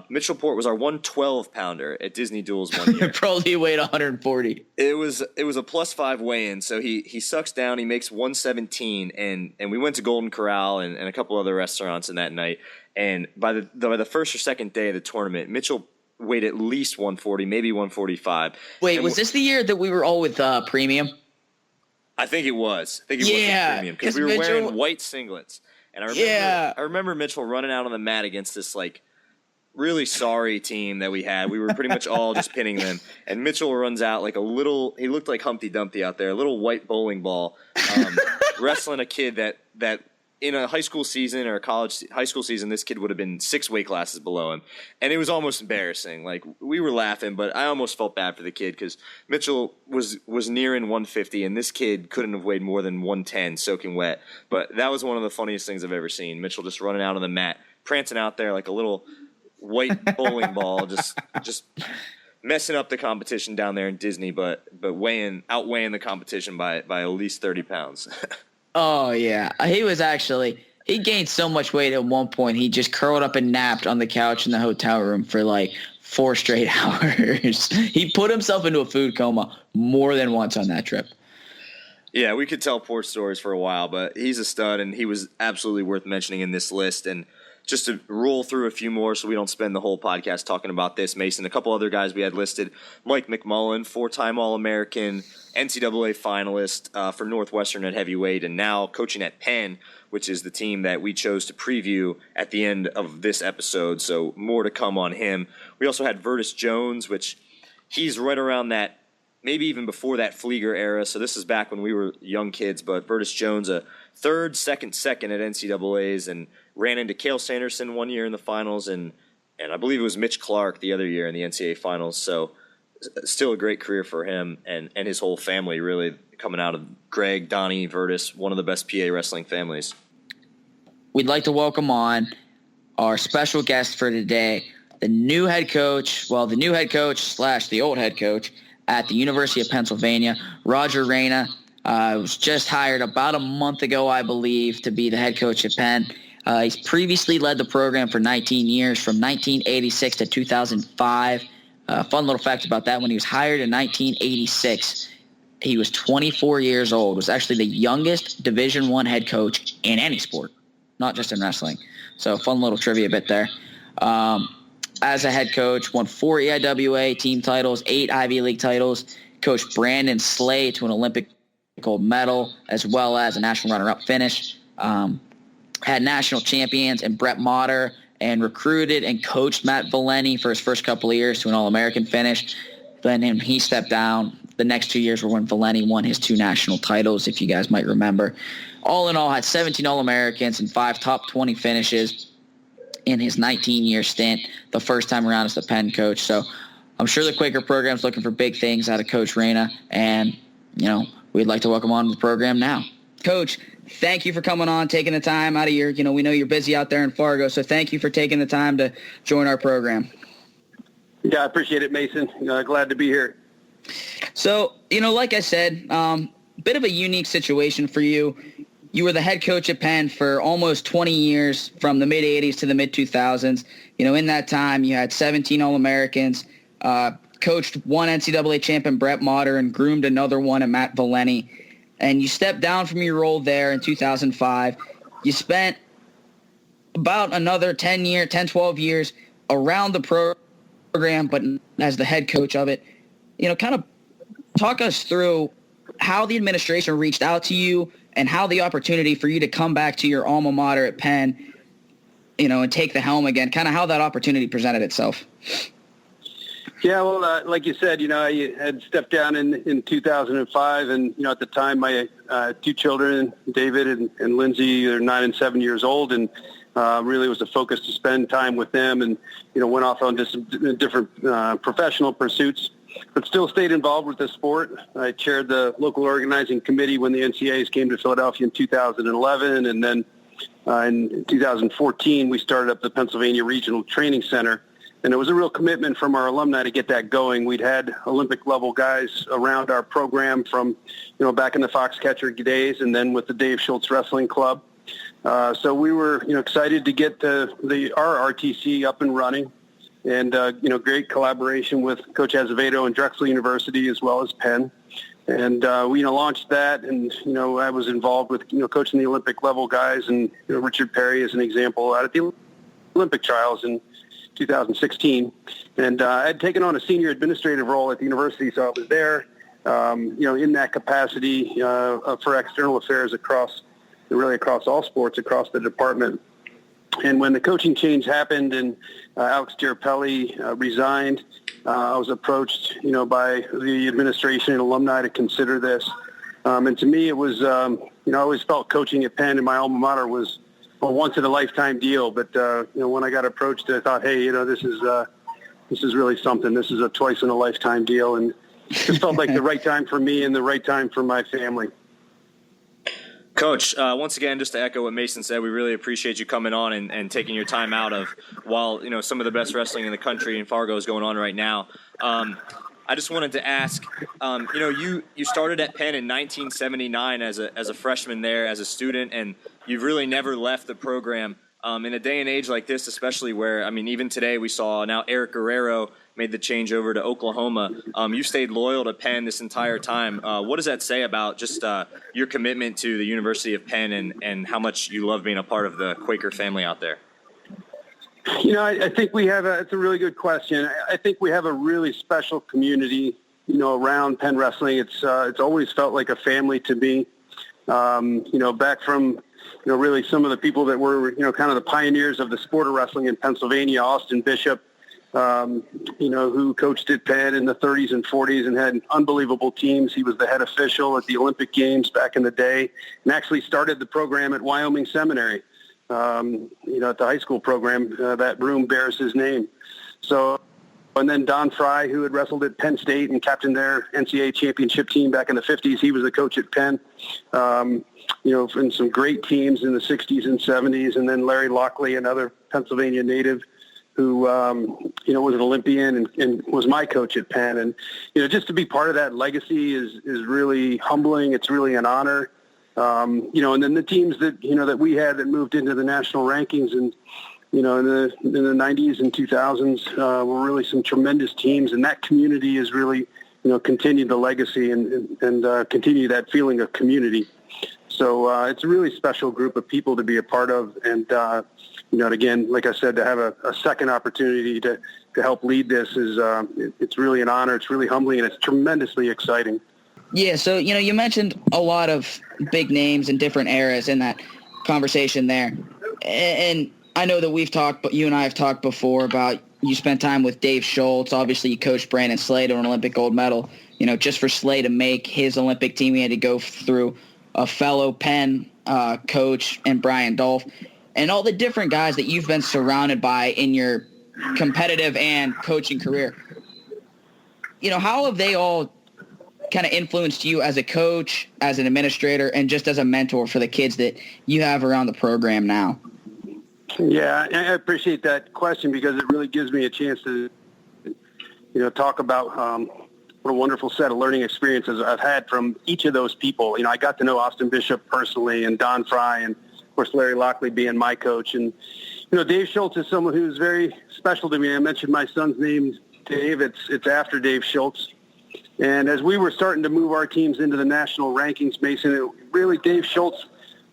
Mitchell Port was our 112-pounder at Disney Duels one year. Probably weighed 140. It was a +5 weigh-in, so he sucks down. He makes 117, and we went to Golden Corral and a couple other restaurants in that night. And by the first or second day of the tournament, Mitchell weighed at least 140, maybe 145. Wait, was this the year that we were all with Premium? I think it was. Was with Premium because we were wearing white singlets. And I remember Mitchell running out on the mat against this really sorry team that we had. We were pretty much all just pinning them. And Mitchell runs out like he looked like Humpty Dumpty out there, a little white bowling ball, wrestling a kid that in a high school season or high school season, this kid would have been 6 weight classes below him. And it was almost embarrassing. Like, we were laughing, but I almost felt bad for the kid because Mitchell was nearing 150, and this kid couldn't have weighed more than 110 soaking wet. But that was one of the funniest things I've ever seen. Mitchell just running out on the mat, prancing out there like a little white bowling ball, just messing up the competition down there in Disney, but outweighing the competition by at least 30 pounds. Oh, yeah. He gained so much weight at one point, he just curled up and napped on the couch in the hotel room for like 4 straight hours. He put himself into a food coma more than once on that trip. Yeah, we could tell poor stories for a while, but he's a stud, and he was absolutely worth mentioning in this list. And just to roll through a few more so we don't spend the whole podcast talking about this, Mason, a couple other guys we had listed. Mike McMullen, 4-time All-American, NCAA finalist for Northwestern at heavyweight, and now coaching at Penn, which is the team that we chose to preview at the end of this episode, so more to come on him. We also had Vertus Jones, which he's right around that, maybe even before that Flieger era, so this is back when we were young kids, but Vertus Jones, a second at NCAAs, and ran into Cale Sanderson one year in the finals, and I believe it was Mitch Clark the other year in the NCAA finals, so still a great career for him and his whole family, really, coming out of Greg, Donnie, Vertus, one of the best PA wrestling families. We'd like to welcome on our special guest for today, the new head coach / the old head coach at the University of Pennsylvania, Roger Reina. Was just hired about a month ago, I believe, to be the head coach at Penn. He's previously led the program for 19 years, from 1986 to 2005. Fun little fact about that, when he was hired in 1986, he was 24 years old, was actually the youngest Division I head coach in any sport, not just in wrestling. So fun little trivia bit there. As a head coach, won 4 EIWA team titles, 8 Ivy League titles, coached Brandon Slay to an Olympic gold medal, as well as a national runner-up finish. Had national champions and Brett Motter, and recruited and coached Matt Valeni for his first couple of years to an All-American finish. Then he stepped down. The next 2 years were when Valeni won his 2 national titles, if you guys might remember. All in all, had 17 All-Americans and 5 top 20 finishes in his 19-year stint, the first time around as the Penn coach. So I'm sure the Quaker program's looking for big things out of Coach Reina, and, we'd like to welcome on to the program now. Coach, thank you for coming on, taking the time out of your, we know you're busy out there in Fargo, so thank you for taking the time to join our program. Yeah, I appreciate it, Mason. Glad to be here. So, like I said, bit of a unique situation for you. You were the head coach at Penn for almost 20 years, from the mid-'80s to the mid-2000s. In that time, you had 17 All-Americans, coached one NCAA champion, Brett Motter, and groomed another one, Matt Valeni. And you stepped down from your role there in 2005. You spent about another 12 years around the program, but as the head coach of it. Kind of talk us through how the administration reached out to you and how the opportunity for you to come back to your alma mater at Penn, and take the helm again, kind of how that opportunity presented itself. Yeah, well, like you said, I had stepped down in 2005, and, at the time, my 2 children, David and Lindsay, are 9 and 7 years old, and really was a focus to spend time with them, and, went off on just different professional pursuits, but still stayed involved with the sport. I chaired the local organizing committee when the NCAAs came to Philadelphia in 2011, and then in 2014, we started up the Pennsylvania Regional Training Center. And it was a real commitment from our alumni to get that going. We'd had Olympic-level guys around our program from, back in the Foxcatcher days, and then with the Dave Schultz Wrestling Club. So we were, excited to get our RTC up and running, and great collaboration with Coach Azevedo and Drexel University as well as Penn. And we launched that, and I was involved with coaching the Olympic-level guys, and Richard Perry as an example out at the Olympic trials in 2016, and I had taken on a senior administrative role at the university, so I was there, in that capacity for external affairs across all sports, across the department. And when the coaching change happened and Alex Girapelli resigned, I was approached, by the administration and alumni to consider this. And to me, it was, I always felt coaching at Penn and my alma mater was a once-in-a-lifetime deal. But, when I got approached, I thought, hey, this is really something. This is a twice-in-a-lifetime deal. And it just felt like the right time for me and the right time for my family. Coach, once again, just to echo what Mason said, we really appreciate you coming on and taking your time out of while, some of the best wrestling in the country in Fargo is going on right now. I just wanted to ask, you started at Penn in 1979 as a freshman there, as a student, and you've really never left the program. In a day and age like this, especially where, even today we saw now Eric Guerrero made the change over to Oklahoma. You stayed loyal to Penn this entire time. What does that say about just your commitment to the University of Penn and how much you love being a part of the Quaker family out there? I think it's a really good question. I think we have a really special community, around Penn wrestling. It's always felt like a family to me. Back from, really some of the people that were, kind of the pioneers of the sport of wrestling in Pennsylvania, Austin Bishop, who coached at Penn in the 30s and 40s and had unbelievable teams. He was the head official at the Olympic Games back in the day and actually started the program at Wyoming Seminary. At the high school program, that room bears his name. So, and then Don Fry, who had wrestled at Penn State and captained their NCAA championship team back in the 50s. He was the coach at Penn, and some great teams in the 60s and 70s. And then Larry Lockley, another Pennsylvania native who, was an Olympian and was my coach at Penn. And, just to be part of that legacy is really humbling. It's really an honor. And then the teams that, that we had that moved into the national rankings and, in the 90s and 2000s were really some tremendous teams. And that community has really, continued the legacy and continue that feeling of community. So it's a really special group of people to be a part of. And, again, like I said, to have a second opportunity to help lead this is it's really an honor. It's really humbling, and it's tremendously exciting. Yeah, so, you mentioned a lot of big names in different eras in that conversation there. And I know that we've talked, but you and I have talked before about you spent time with Dave Schultz. Obviously, you coached Brandon Slay to an Olympic gold medal. Just for Slay to make his Olympic team, he had to go through a fellow Penn coach and Brian Dolph. And all the different guys that you've been surrounded by in your competitive and coaching career. How have they all kind of influenced you as a coach, as an administrator, and just as a mentor for the kids that you have around the program now? Yeah, I appreciate that question because it really gives me a chance to, talk about what a wonderful set of learning experiences I've had from each of those people. I got to know Austin Bishop personally and Don Fry and, of course, Larry Lockley being my coach. And, Dave Schultz is someone who's very special to me. I mentioned my son's name, Dave. It's after Dave Schultz. And as we were starting to move our teams into the national rankings, Mason, Dave Schultz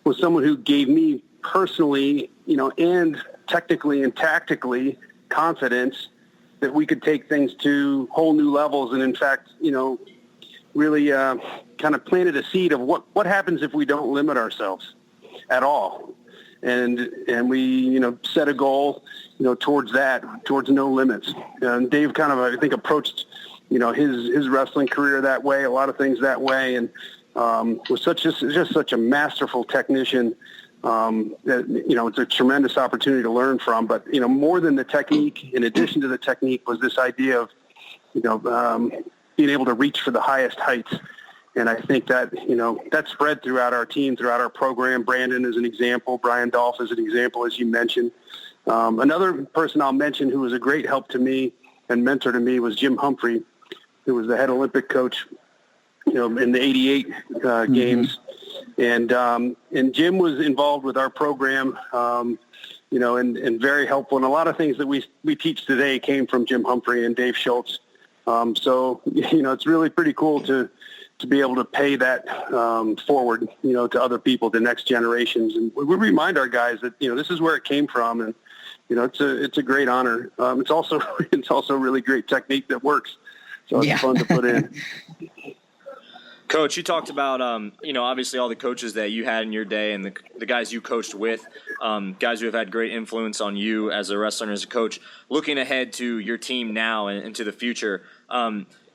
was someone who gave me personally, and technically and tactically confidence that we could take things to whole new levels. And in fact, really kind of planted a seed of what happens if we don't limit ourselves at all. And we, set a goal, towards no limits. And Dave kind of, I think, approached his wrestling career that way, a lot of things that way, and was just such a masterful technician that, it's a tremendous opportunity to learn from. But, more than the technique, in addition to the technique, was this idea of, being able to reach for the highest heights. And I think that, that spread throughout our team, throughout our program. Brandon is an example. Brian Dolph is an example, as you mentioned. Another person I'll mention who was a great help to me and mentor to me was Jim Humphrey, who was the head Olympic coach, in the 88 games. And Jim was involved with our program, and very helpful. And a lot of things that we teach today came from Jim Humphrey and Dave Schultz. So, it's really pretty cool to be able to pay that forward, to other people, the next generations. And we remind our guys that, this is where it came from. And, it's a great honor. It's also really great technique that works. So it's fun to put in. Coach, you talked about, obviously all the coaches that you had in your day and the guys you coached with, guys who have had great influence on you as a wrestler and as a coach. Looking ahead to your team now and to the future,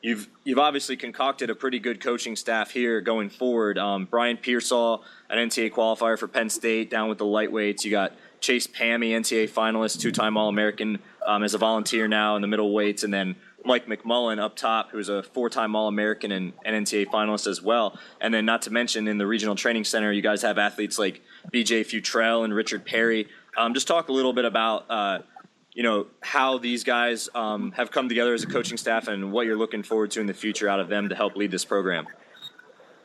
you've obviously concocted a pretty good coaching staff here going forward. Brian Pearsall, an NCAA qualifier for Penn State, down with the lightweights. You got Chase Pammy, NCAA finalist, 2-time All-American, as a volunteer now in the middleweights, and then Mike McMullen up top, who's a 4-time All-American and an NCAA finalist as well. And then not to mention in the regional training center, you guys have athletes like BJ Futrell and Richard Perry. Just talk a little bit about, how these guys have come together as a coaching staff and what you're looking forward to in the future out of them to help lead this program.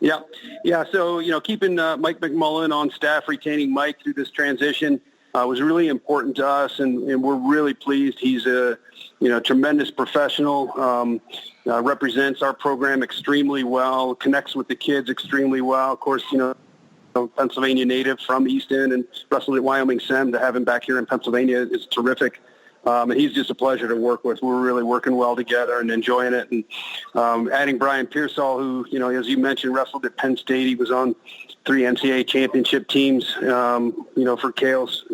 Yeah. So, keeping Mike McMullen on staff, retaining Mike through this transition was really important to us, and we're really pleased. He's a tremendous professional, represents our program extremely well, connects with the kids extremely well. Of course, Pennsylvania native from the East End and wrestled at Wyoming Sem. To have him back here in Pennsylvania is terrific. And he's just a pleasure to work with. We're really working well together and enjoying it. And adding Brian Pearsall, who, as you mentioned, wrestled at Penn State. He was on 3 NCAA championship teams, for Kale's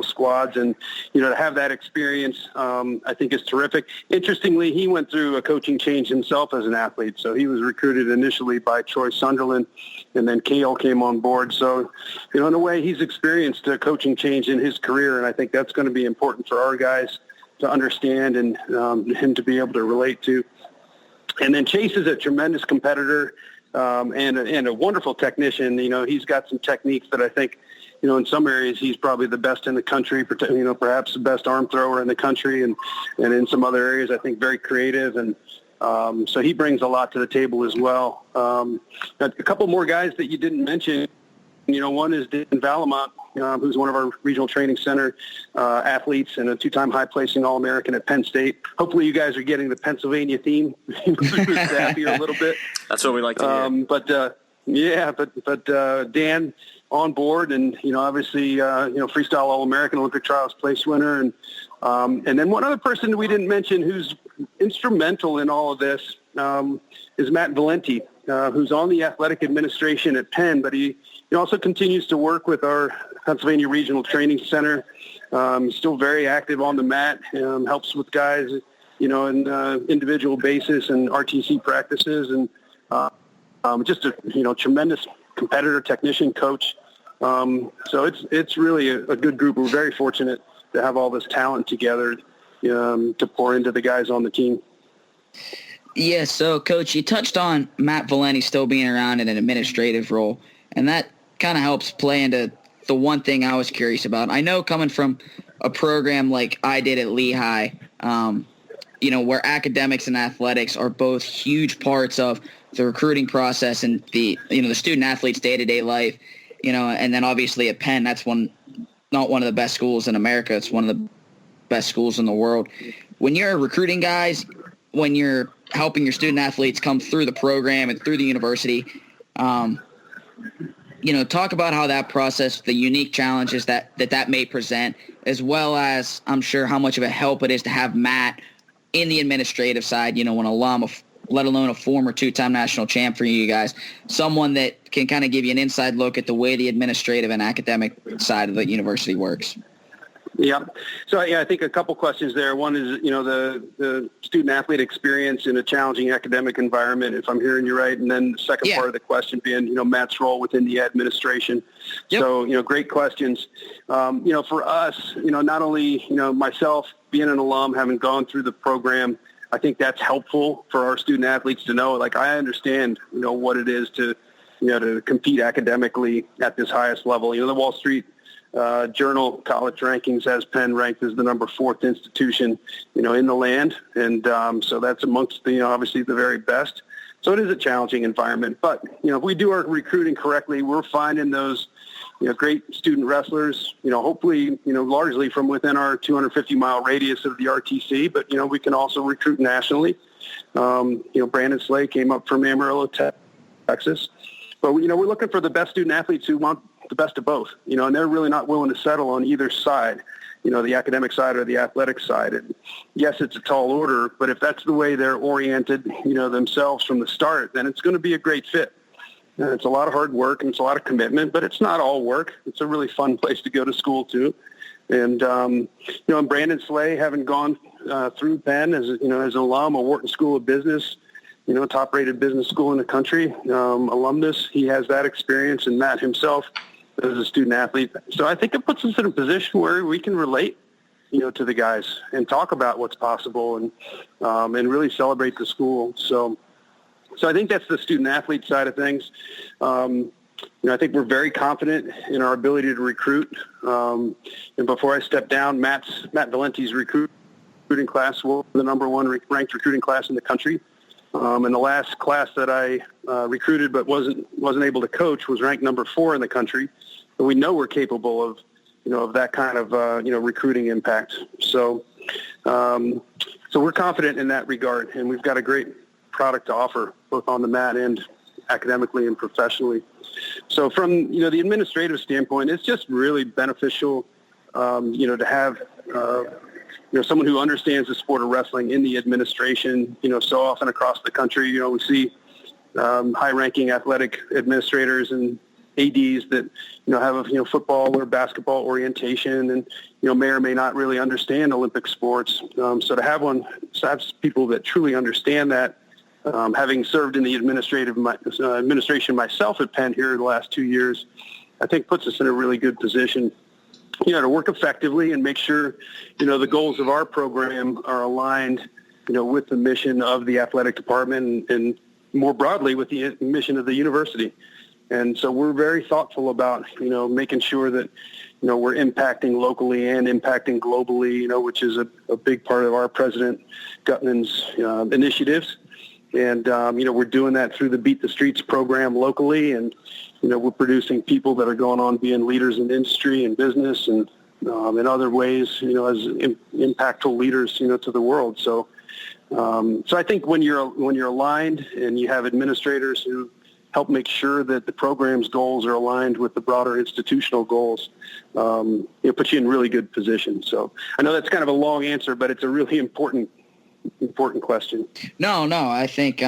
squads. And, to have that experience, I think is terrific. Interestingly, he went through a coaching change himself as an athlete. So he was recruited initially by Troy Sunderland, and then Kale came on board. So, in a way, he's experienced a coaching change in his career, and I think that's going to be important for our guys to understand and him to be able to relate to. And then Chase is a tremendous competitor and a wonderful technician. He's got some techniques that I think, in some areas he's probably the best in the country, perhaps the best arm thrower in the country, and in some other areas I think very creative. And so he brings a lot to the table as well. A couple more guys that you didn't mention. One is Dan Valamont, who's one of our regional training center athletes and a 2-time high-placing All-American at Penn State. Hopefully you guys are getting the Pennsylvania theme through the staff here a little bit. That's what we like to hear. But Dan on board, and, obviously, freestyle All-American, Olympic trials place winner. And then one other person we didn't mention who's instrumental in all of this is Matt Valenti, who's on the athletic administration at Penn, but he also continues to work with our Pennsylvania Regional Training Center. He's still very active on the mat, helps with guys, in individual basis and RTC practices, and just a tremendous competitor, technician, coach. So it's really a good group. We're very fortunate to have all this talent together to pour into the guys on the team. Yeah, so, Coach, you touched on Matt Valenti still being around in an administrative role, and that kind of helps play into the one thing I was curious about. I know coming from a program like I did at Lehigh, where academics and athletics are both huge parts of the recruiting process and the student-athlete's day-to-day life, and then obviously at Penn, that's not one of the best schools in America. It's one of the best schools in the world. When you're recruiting guys, when you're helping your student athletes come through the program and through the university, talk about how that process, the unique challenges that may present, as well as I'm sure how much of a help it is to have Matt in the administrative side, an alum, let alone a former 2-time national champ for you guys, someone that can kind of give you an inside look at the way the administrative and academic side of the university works. Yeah. So, I think a couple questions there. One is, the student-athlete experience in a challenging academic environment, if I'm hearing you right. And then the second part of the question being, Matt's role within the administration. Yep. So, great questions. For us, not only, myself being an alum, having gone through the program, I think that's helpful for our student-athletes to know. Like, I understand, what it is to compete academically at this highest level. The Wall Street Journal college rankings has Penn ranked as the number 4th institution, in the land. And so that's amongst obviously the very best. So it is a challenging environment. But, if we do our recruiting correctly, we're finding those, great student wrestlers, hopefully, largely from within our 250-mile radius of the RTC. But, we can also recruit nationally. Brandon Slay came up from Amarillo, Texas. But, we're looking for the best student athletes who want the best of both, and they're really not willing to settle on either side, the academic side or the athletic side. And yes, it's a tall order, but if that's the way they're oriented, themselves from the start, then it's going to be a great fit. And it's a lot of hard work and it's a lot of commitment, but it's not all work. It's a really fun place to go to school too. And, and Brandon Slay, having gone through Penn as an alum, a Wharton School of Business, top-rated business school in the country, alumnus. He has that experience, and Matt himself as a student athlete. So I think it puts us in a position where we can relate, to the guys and talk about what's possible and really celebrate the school. So I think that's the student-athlete side of things. I think we're very confident in our ability to recruit. And before I step down, Matt Valenti's recruiting class was the number one ranked recruiting class in the country. And the last class that I recruited but wasn't able to coach was ranked number 4 in the country. And we know we're capable of that kind of recruiting impact. So we're confident in that regard, and we've got a great product to offer both on the mat and academically and professionally. So from the administrative standpoint, it's just really beneficial to have someone who understands the sport of wrestling in the administration. So often across the country, we see high-ranking athletic administrators and ADs that have a football or basketball orientation, and may or may not really understand Olympic sports. So to have people that truly understand that, having served in the administration myself at Penn here the last 2 years, I think puts us in a really good position, to work effectively and make sure, the goals of our program are aligned, with the mission of the athletic department and more broadly with the mission of the university. And so we're very thoughtful about, making sure that, we're impacting locally and impacting globally, which is a big part of our President Gutman's initiatives. And, we're doing that through the Beat the Streets program locally. And, we're producing people that are going on being leaders in industry and business and in other ways, as impactful leaders, to the world. So I think when you're aligned and you have administrators who help make sure that the program's goals are aligned with the broader institutional goals, it puts you in really good position. So I know that's kind of a long answer, but it's a really important question. No, I think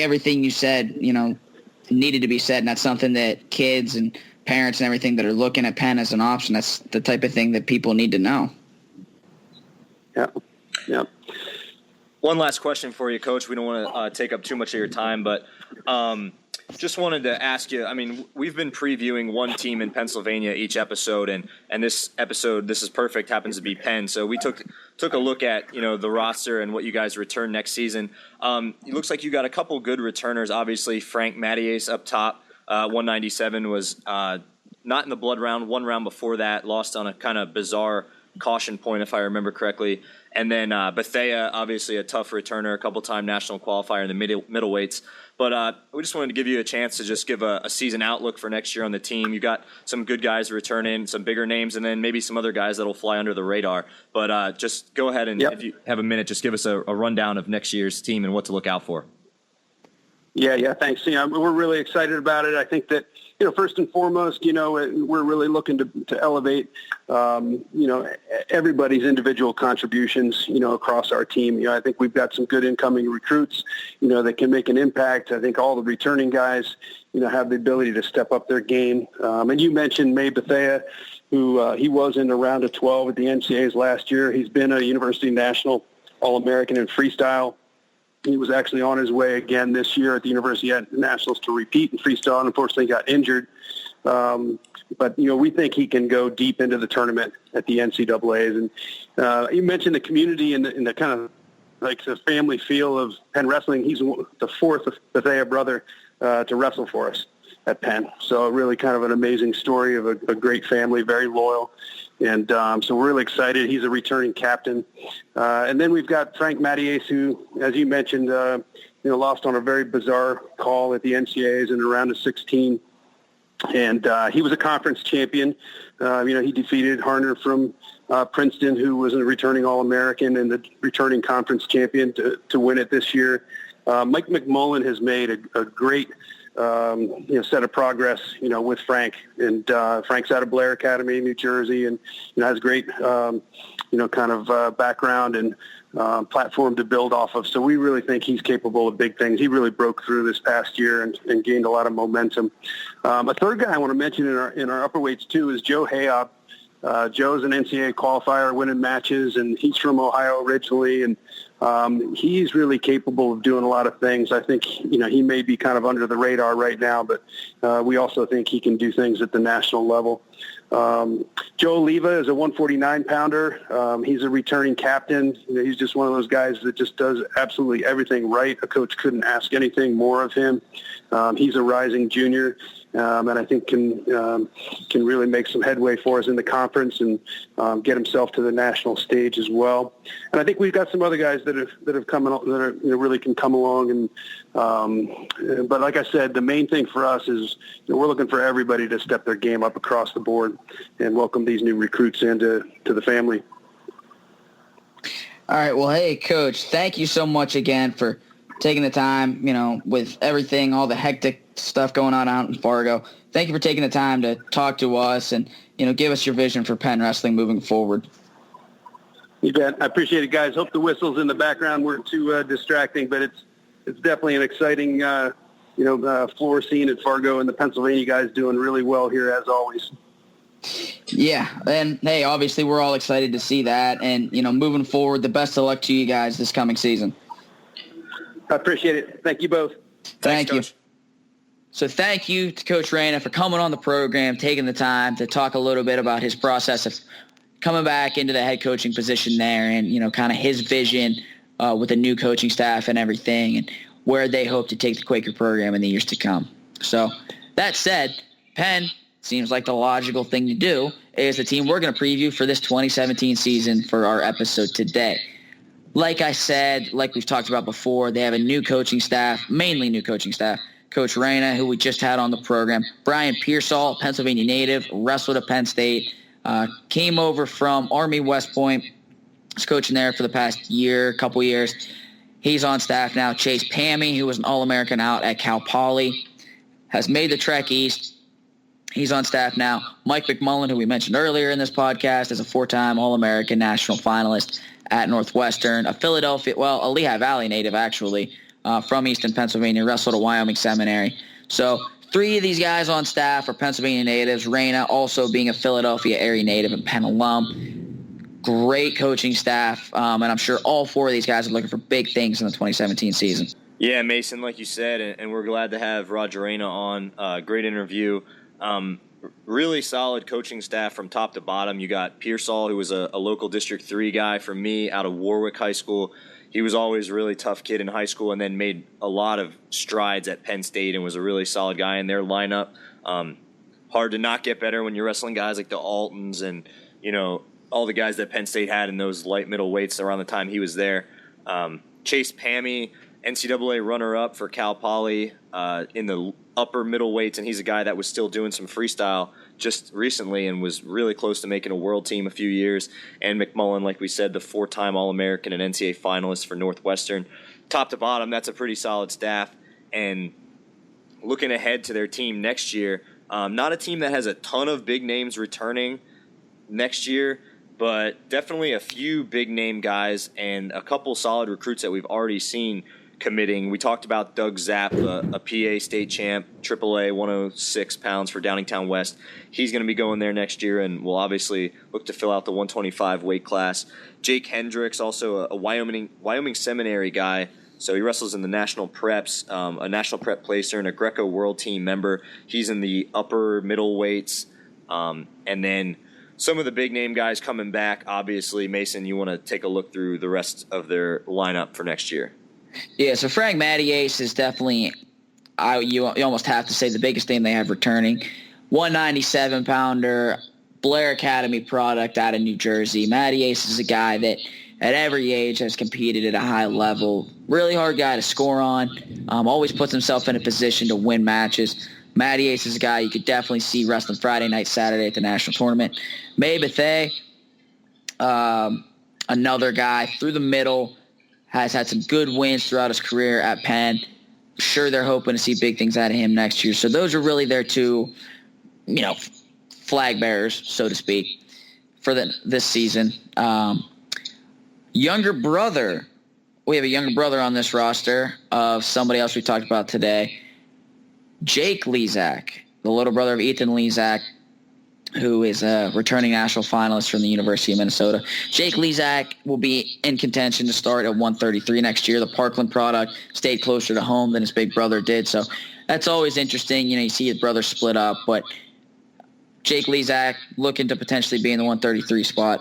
everything you said, needed to be said, and that's something that kids and parents and everything that are looking at Penn as an option, that's the type of thing that people need to know. Yeah. One last question for you, Coach. We don't want to take up too much of your time, but just wanted to ask you, we've been previewing one team in Pennsylvania each episode, and this episode, This Is Perfect, happens to be Penn. So we took a look at, the roster and what you guys return next season. It looks like you got a couple good returners. Obviously, Frank Mattias up top, 197 was not in the blood round. One round before that, lost on a kind of bizarre caution point, if I remember correctly. And then Bethea, obviously a tough returner, a couple-time national qualifier in the middleweights. But we just wanted to give you a chance to just give a season outlook for next year on the team. You got some good guys returning, some bigger names, and then maybe some other guys that will fly under the radar. But just go ahead and, if you have a minute, just give us a rundown of next year's team and what to look out for. Yeah, thanks. We're really excited about it. I think that, first and foremost, we're really looking to elevate, everybody's individual contributions, across our team. I think we've got some good incoming recruits, that can make an impact. I think all the returning guys, have the ability to step up their game. And you mentioned May Bethea, who he was in the round of 12 at the NCAAs last year. He's been a University National All-American in freestyle. He was actually on his way again this year at the University Nationals to repeat in freestyle, and unfortunately got injured. But, we think he can go deep into the tournament at the NCAAs. And you mentioned the community and the kind of like the family feel of Penn wrestling. He's the fourth Bethea brother to wrestle for us at Penn. So really kind of an amazing story of a great family, very loyal. And so we're really excited. He's a returning captain. And then we've got Frank Mattias, who, as you mentioned, lost on a very bizarre call at the NCAAs in the round of 16. And he was a conference champion. He defeated Harner from Princeton, who was a returning All-American and the returning conference champion to win it this year. Mike McMullen has made a great set of progress, with Frank. And Frank's out of Blair Academy, New Jersey, and has great, background and platform to build off of. So we really think he's capable of big things. He really broke through this past year and gained a lot of momentum. A third guy I want to mention in our upperweights too is Joe Hayob. Joe's an NCAA qualifier, winning matches, and he's from Ohio originally, and he's really capable of doing a lot of things. I think, he may be kind of under the radar right now, but we also think he can do things at the national level. Joe Oliva is a 149-pounder. He's a returning captain. He's just one of those guys that just does absolutely everything right. A coach couldn't ask anything more of him. He's a rising junior, and I think can really make some headway for us in the conference and get himself to the national stage as well. And I think we've got some other guys that have come along, that are really can come along. And but like I said, the main thing for us is we're looking for everybody to step their game up across the board and welcome these new recruits into the family. All right. Well, hey, Coach, thank you so much again for taking the time, with everything, all the hectic stuff going on out in Fargo. Thank you for taking the time to talk to us and, give us your vision for Penn wrestling moving forward. You bet. I appreciate it, guys. Hope the whistles in the background weren't too distracting, but it's definitely an exciting, floor scene at Fargo, and the Pennsylvania guys doing really well here as always. Yeah, and hey, obviously we're all excited to see that, and moving forward, the best of luck to you guys this coming season. I appreciate it. Thank you both. Thank you. Coach. So thank you to Coach Reina for coming on the program, taking the time to talk a little bit about his process of coming back into the head coaching position there, and kind of his vision with the new coaching staff and everything, and where they hope to take the Quaker program in the years to come. So that said, Penn seems like the logical thing to do is the team we're going to preview for this 2017 season for our episode today. Like I said, like we've talked about before, they have a new coaching staff, mainly new coaching staff. Coach Reina, who we just had on the program, Brian Pearsall, Pennsylvania native, wrestled at Penn State, came over from Army West Point, was coaching there for the past couple years. He's on staff now. Chase Pammy, who was an All-American out at Cal Poly, has made the trek east. He's on staff now. Mike McMullen, who we mentioned earlier in this podcast, is a 4-time All-American national finalist at Northwestern, a Lehigh Valley native, actually, from Easton, Pennsylvania, wrestled at Wyoming Seminary. So 3 of these guys on staff are Pennsylvania natives, Reina also being a Philadelphia area native and Penn alum. Great coaching staff, and I'm sure all 4 of these guys are looking for big things in the 2017 season. Yeah, Mason, like you said, and we're glad to have Roger Reina on. Great interview. Really solid coaching staff from top to bottom. You got Pearsall, who was a local District 3 guy from me out of Warwick High School. He was always a really tough kid in high school and then made a lot of strides at Penn State and was a really solid guy in their lineup. Hard to not get better when you're wrestling guys like the Altons and, all the guys that Penn State had in those light middle weights around the time he was there. Chase Pammy, NCAA runner-up for Cal Poly in the upper middle weights, and he's a guy that was still doing some freestyle just recently and was really close to making a world team a few years. And McMullen, like we said, the 4-time All-American and NCAA finalist for Northwestern. Top to bottom, that's a pretty solid staff. And looking ahead to their team next year, not a team that has a ton of big names returning next year, but definitely a few big-name guys and a couple solid recruits that we've already seen committing. We talked about Doug Zapf, a PA state champ, AAA, 106 pounds for Downingtown West. He's going to be going there next year, and we'll obviously look to fill out the 125 weight class. Jake Hendricks, also a Wyoming Seminary guy, so he wrestles in the national preps, a national prep placer and a Greco World Team member. He's in the upper middle weights, and then some of the big-name guys coming back. Obviously, Mason, you want to take a look through the rest of their lineup for next year. Yeah, so Frank Mattiace is definitely, you almost have to say, the biggest name they have returning. 197-pounder, Blair Academy product out of New Jersey. Mattiace is a guy that at every age has competed at a high level. Really hard guy to score on. Always puts himself in a position to win matches. Mattiace is a guy you could definitely see wrestling Friday night, Saturday at the national tournament. May Bethea, another guy through the middle, has had some good wins throughout his career at Penn. Sure, they're hoping to see big things out of him next year. So those are really their 2, flag bearers, so to speak, for this season. Younger brother. We have a younger brother on this roster of somebody else we talked about today. Jake Lezak, the little brother of Ethan Lezak, who is a returning national finalist from the University of Minnesota. Jake Lezak will be in contention to start at 133 next year. The Parkland product stayed closer to home than his big brother did, so that's always interesting. You see his brother split up, but Jake Lezak looking to potentially be in the 133 spot.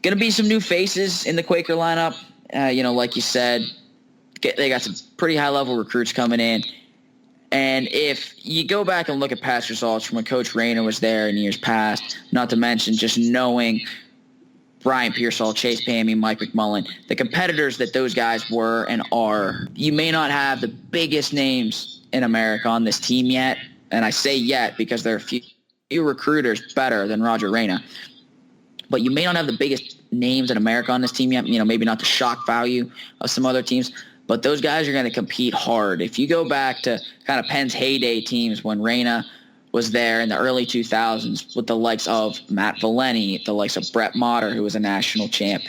Going to be some new faces in the Quaker lineup. Like you said, they got some pretty high-level recruits coming in. And if you go back and look at past results from when Coach Reina was there in years past, not to mention just knowing Brian Pearsall, Chase Pammy, Mike McMullen, the competitors that those guys were and are, you may not have the biggest names in America on this team yet. And I say yet because there are a few recruiters better than Roger Reina. But you may not have the biggest names in America on this team yet, maybe not the shock value of some other teams. But those guys are going to compete hard. If you go back to kind of Penn's heyday teams when Reina was there in the early 2000s with the likes of Matt Valeni, the likes of Brett Motter, who was a national champ,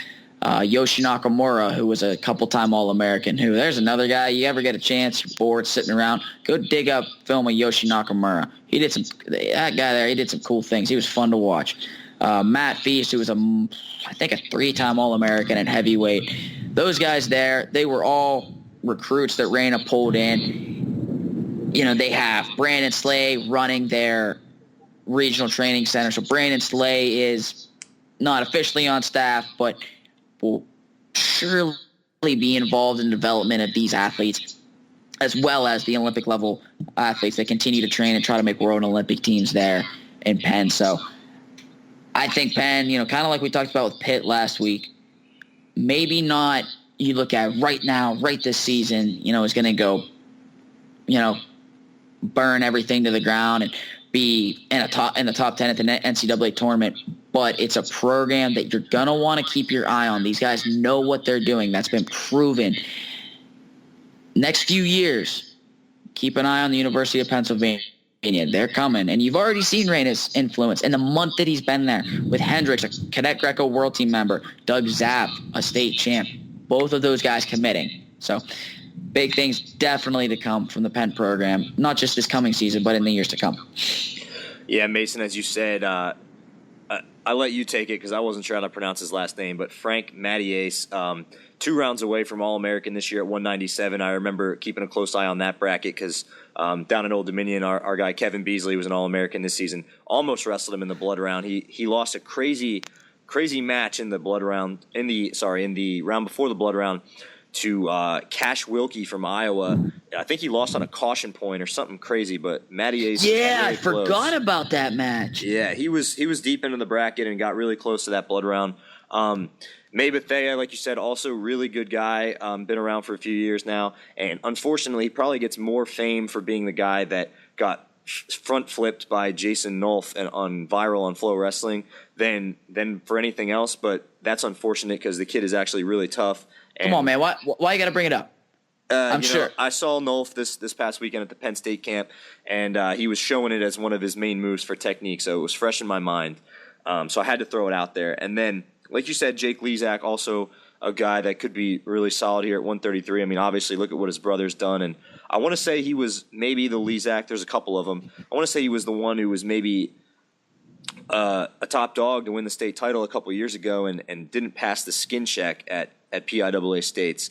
Yoshi Nakamura, who was a couple-time All-American, there's another guy, you ever get a chance, you're bored, sitting around, go dig up film of Yoshi Nakamura. He did some cool things. He was fun to watch. Matt Feast, who was I think a 3-time All-American at heavyweight. Those guys there, they were all recruits that Reina pulled in. They have Brandon Slay running their regional training center. So Brandon Slay is not officially on staff, but will surely be involved in the development of these athletes, as well as the Olympic-level athletes that continue to train and try to make World Olympic teams there in Penn. So I think Penn, kind of like we talked about with Pitt last week, maybe not you look at right now, right this season, is going to go, burn everything to the ground and be in the top 10 at the NCAA tournament. But it's a program that you're going to want to keep your eye on. These guys know what they're doing. That's been proven. Next few years, keep an eye on the University of Pennsylvania. They're coming. And you've already seen Reina's influence in the month that he's been there with Hendricks, a Cadet Greco World Team member, Doug Zapf, a state champ. Both of those guys committing. So big things definitely to come from the Penn program, not just this coming season, but in the years to come. Yeah, Mason, as you said, I'll let you take it because I wasn't sure how to pronounce his last name, but Frank Mattias, 2 rounds away from All-American this year at 197. I remember keeping a close eye on that bracket because down in Old Dominion, our guy Kevin Beasley was an All-American this season. Almost wrestled him in the blood round. He lost a crazy match in the blood round in the round before the blood round to Cash Wilkie from Iowa. I think he lost on a caution point or something crazy, but Mattias. Yeah, really I forgot about that match. Yeah, he was deep into the bracket and got really close to that blood round. May Bethea, like you said, also really good guy, been around for a few years now, and unfortunately he probably gets more fame for being the guy that got front flipped by Jason Nolf on Viral on Flow Wrestling than for anything else, but that's unfortunate because the kid is actually really tough. Come on, man, why you got to bring it up? I'm sure. I saw Nolf this past weekend at the Penn State camp, and he was showing it as one of his main moves for technique, so it was fresh in my mind. So I had to throw it out there. And then, like you said, Jake Lezak, also a guy that could be really solid here at 133. I mean, obviously, look at what his brother's done. And I want to say he was maybe the Lezak. There's a couple of them. I want to say he was the one who was maybe a top dog to win the state title a couple years ago and didn't pass the skin check at PIAA states.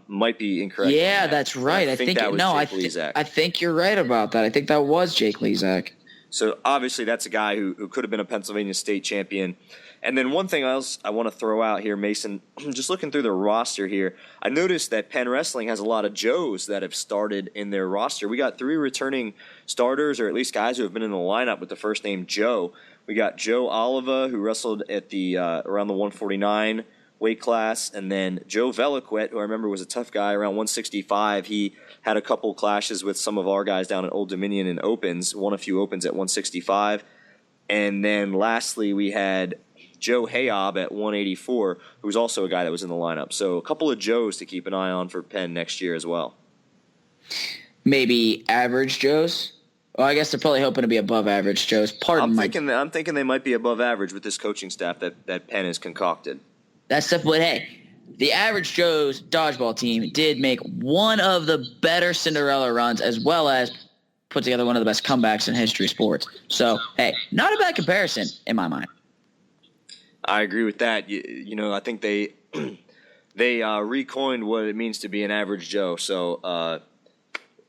Might be incorrect. Yeah, that's right. I think that was Jake Lezak. I think you're right about that. I think that was Jake Lezak. So obviously that's a guy who could have been a Pennsylvania state champion. And then one thing else I want to throw out here, Mason, just looking through the roster here, I noticed that Penn Wrestling has a lot of Joes that have started in their roster. We got 3 returning starters, or at least guys who have been in the lineup with the first name Joe. We got Joe Oliva, who wrestled at the around the 149 weight class, and then Joe Veliquet, who I remember was a tough guy around 165. He had a couple clashes with some of our guys down at Old Dominion in opens, won a few opens at 165. And then lastly, we had Joe Hayob at 184, who was also a guy that was in the lineup. So a couple of Joes to keep an eye on for Penn next year as well. Maybe average Joes? Well, I guess they're probably hoping to be above average Joes. I'm thinking they might be above average with this coaching staff that Penn has concocted. That's stuff, but hey, the average Joe's dodgeball team did make one of the better Cinderella runs, as well as put together one of the best comebacks in history of sports. So, hey, not a bad comparison in my mind. I agree with that. I think they recoined what it means to be an average Joe. So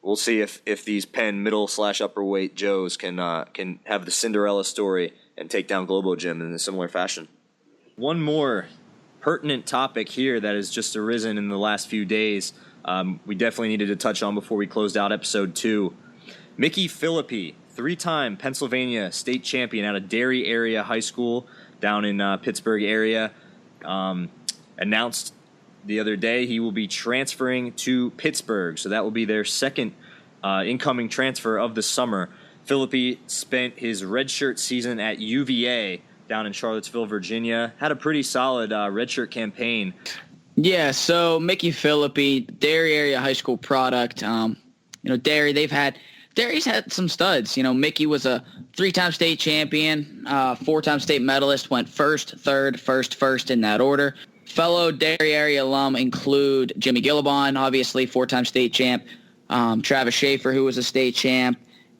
we'll see if these Penn middle/upperweight Joes can have the Cinderella story and take down Globo Gym in a similar fashion. One more pertinent topic here that has just arisen in the last few days. We definitely needed to touch on before we closed out episode 2. Micky Phillippi, 3-time Pennsylvania state champion out of Derry area high school down in Pittsburgh area, announced the other day he will be transferring to Pittsburgh. So that will be their second incoming transfer of the summer. Phillippi spent his redshirt season at UVA down in Charlottesville, Virginia. Had a pretty solid redshirt campaign. Yeah, so Micky Phillippi, Derry area high school product. Derry's had some studs. Micky was a 3-time state champion, 4-time state medalist, went first, third, first in that order. Fellow Derry area alum include Jimmy Gillibon, obviously 4-time state champ, Travis Schaefer, who was a state champ,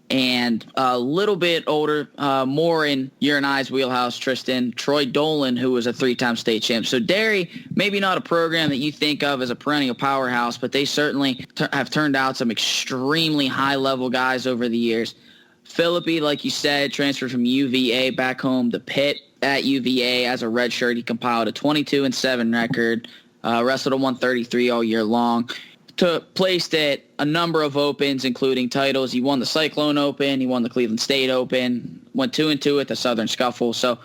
and a little bit older, more in your and I's wheelhouse, Tristan, Troy Dolan, who was a 3-time state champ. So Derry, maybe not a program that you think of as a perennial powerhouse, but they certainly have turned out some extremely high-level guys over the years. Phillippi, like you said, transferred from UVA back home to Pitt. At UVA as a redshirt, he compiled a 22-7 record, wrestled a 133 all year long. Placed at a number of opens, including titles. He won the Cyclone Open. He won the Cleveland State Open. Went 2-2 at the Southern Scuffle. So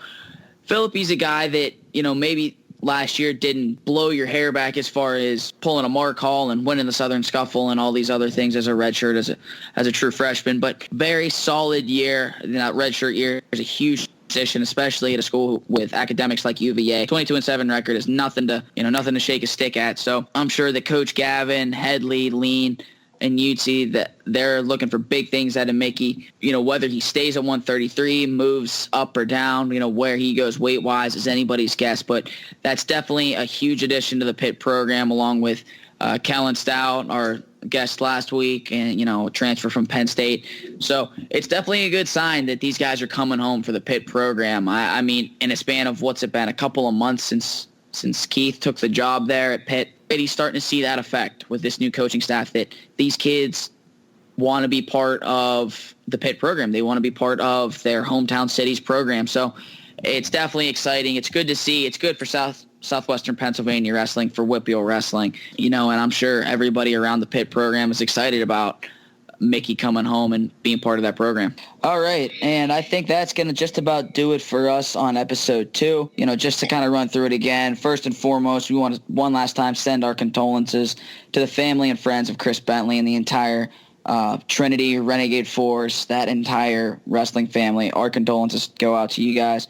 Phillippi's a guy that, maybe last year didn't blow your hair back as far as pulling a Mark Hall and winning the Southern Scuffle and all these other things as a redshirt, as a true freshman. But very solid year. That redshirt year is a huge position, especially at a school with academics like UVA. 22-7 record is nothing to shake a stick at. So I'm sure that Coach Gavin, Headley, Lean, and Yutzi, that they're looking for big things out of Micky. Whether he stays at 133, moves up or down, where he goes weight-wise is anybody's guess. But that's definitely a huge addition to the Pitt program, along with Kellen Stout, our guest last week, and transfer from Penn State. So it's definitely a good sign that these guys are coming home for the Pitt program. I mean, in a span of what's it been, a couple of months since Keith took the job there at Pitt, he's starting to see that effect with this new coaching staff, that these kids want to be part of the Pitt program. They want to be part of their hometown city's program. So it's definitely exciting. It's good to see. It's good for Southwestern Pennsylvania wrestling, for Whitfield wrestling, and I'm sure everybody around the Pitt program is excited about Micky coming home and being part of that program. All right, and I think that's going to just about do it for us on episode 2. Just to kind of run through it again, first and foremost, we want to one last time send our condolences to the family and friends of Chris Bentley and the entire Trinity Renegade Force, that entire wrestling family. Our condolences go out to you guys.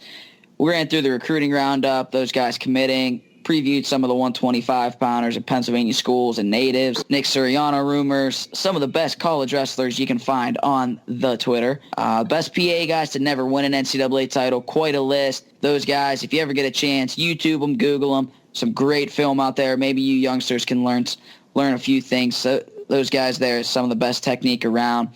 We ran through the recruiting roundup, those guys committing, previewed some of the 125-pounders at Pennsylvania schools and natives, Nick Suriano Rumors, some of the best college wrestlers you can find on the Twitter. Best PA guys to never win an NCAA title, quite a list. Those guys, if you ever get a chance, YouTube them, Google them. Some great film out there. Maybe you youngsters can learn a few things. So those guys there, some of the best technique around.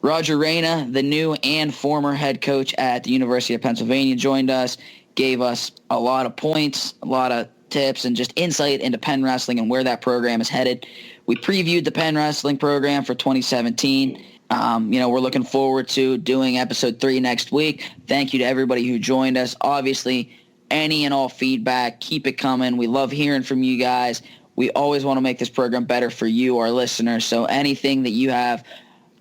Roger Reina, the new and former head coach at the University of Pennsylvania, joined us, gave us a lot of points, a lot of tips, and just insight into Penn Wrestling and where that program is headed. We previewed the Penn Wrestling program for 2017. We're looking forward to doing episode 3 next week. Thank you to everybody who joined us. Obviously, any and all feedback, keep it coming. We love hearing from you guys. We always want to make this program better for you, our listeners. So anything that you have,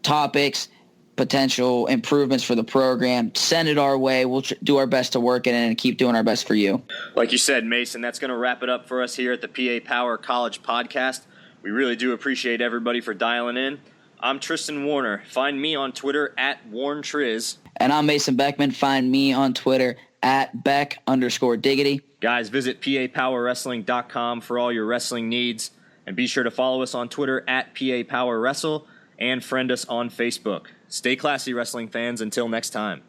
topics, potential improvements for the program, send it our way. We'll do our best to work it in and keep doing our best for you. Like you said, Mason, that's going to wrap it up for us here at the PA Power College Podcast. We really do appreciate everybody for dialing in. I'm Tristan Warner. Find me on Twitter at WarnTriz. And I'm Mason Beckman. Find me on Twitter at Beck_Diggity. Guys, visit PAPowerWrestling.com for all your wrestling needs. And be sure to follow us on Twitter at PAPowerWrestle and friend us on Facebook. Stay classy, wrestling fans. Until next time.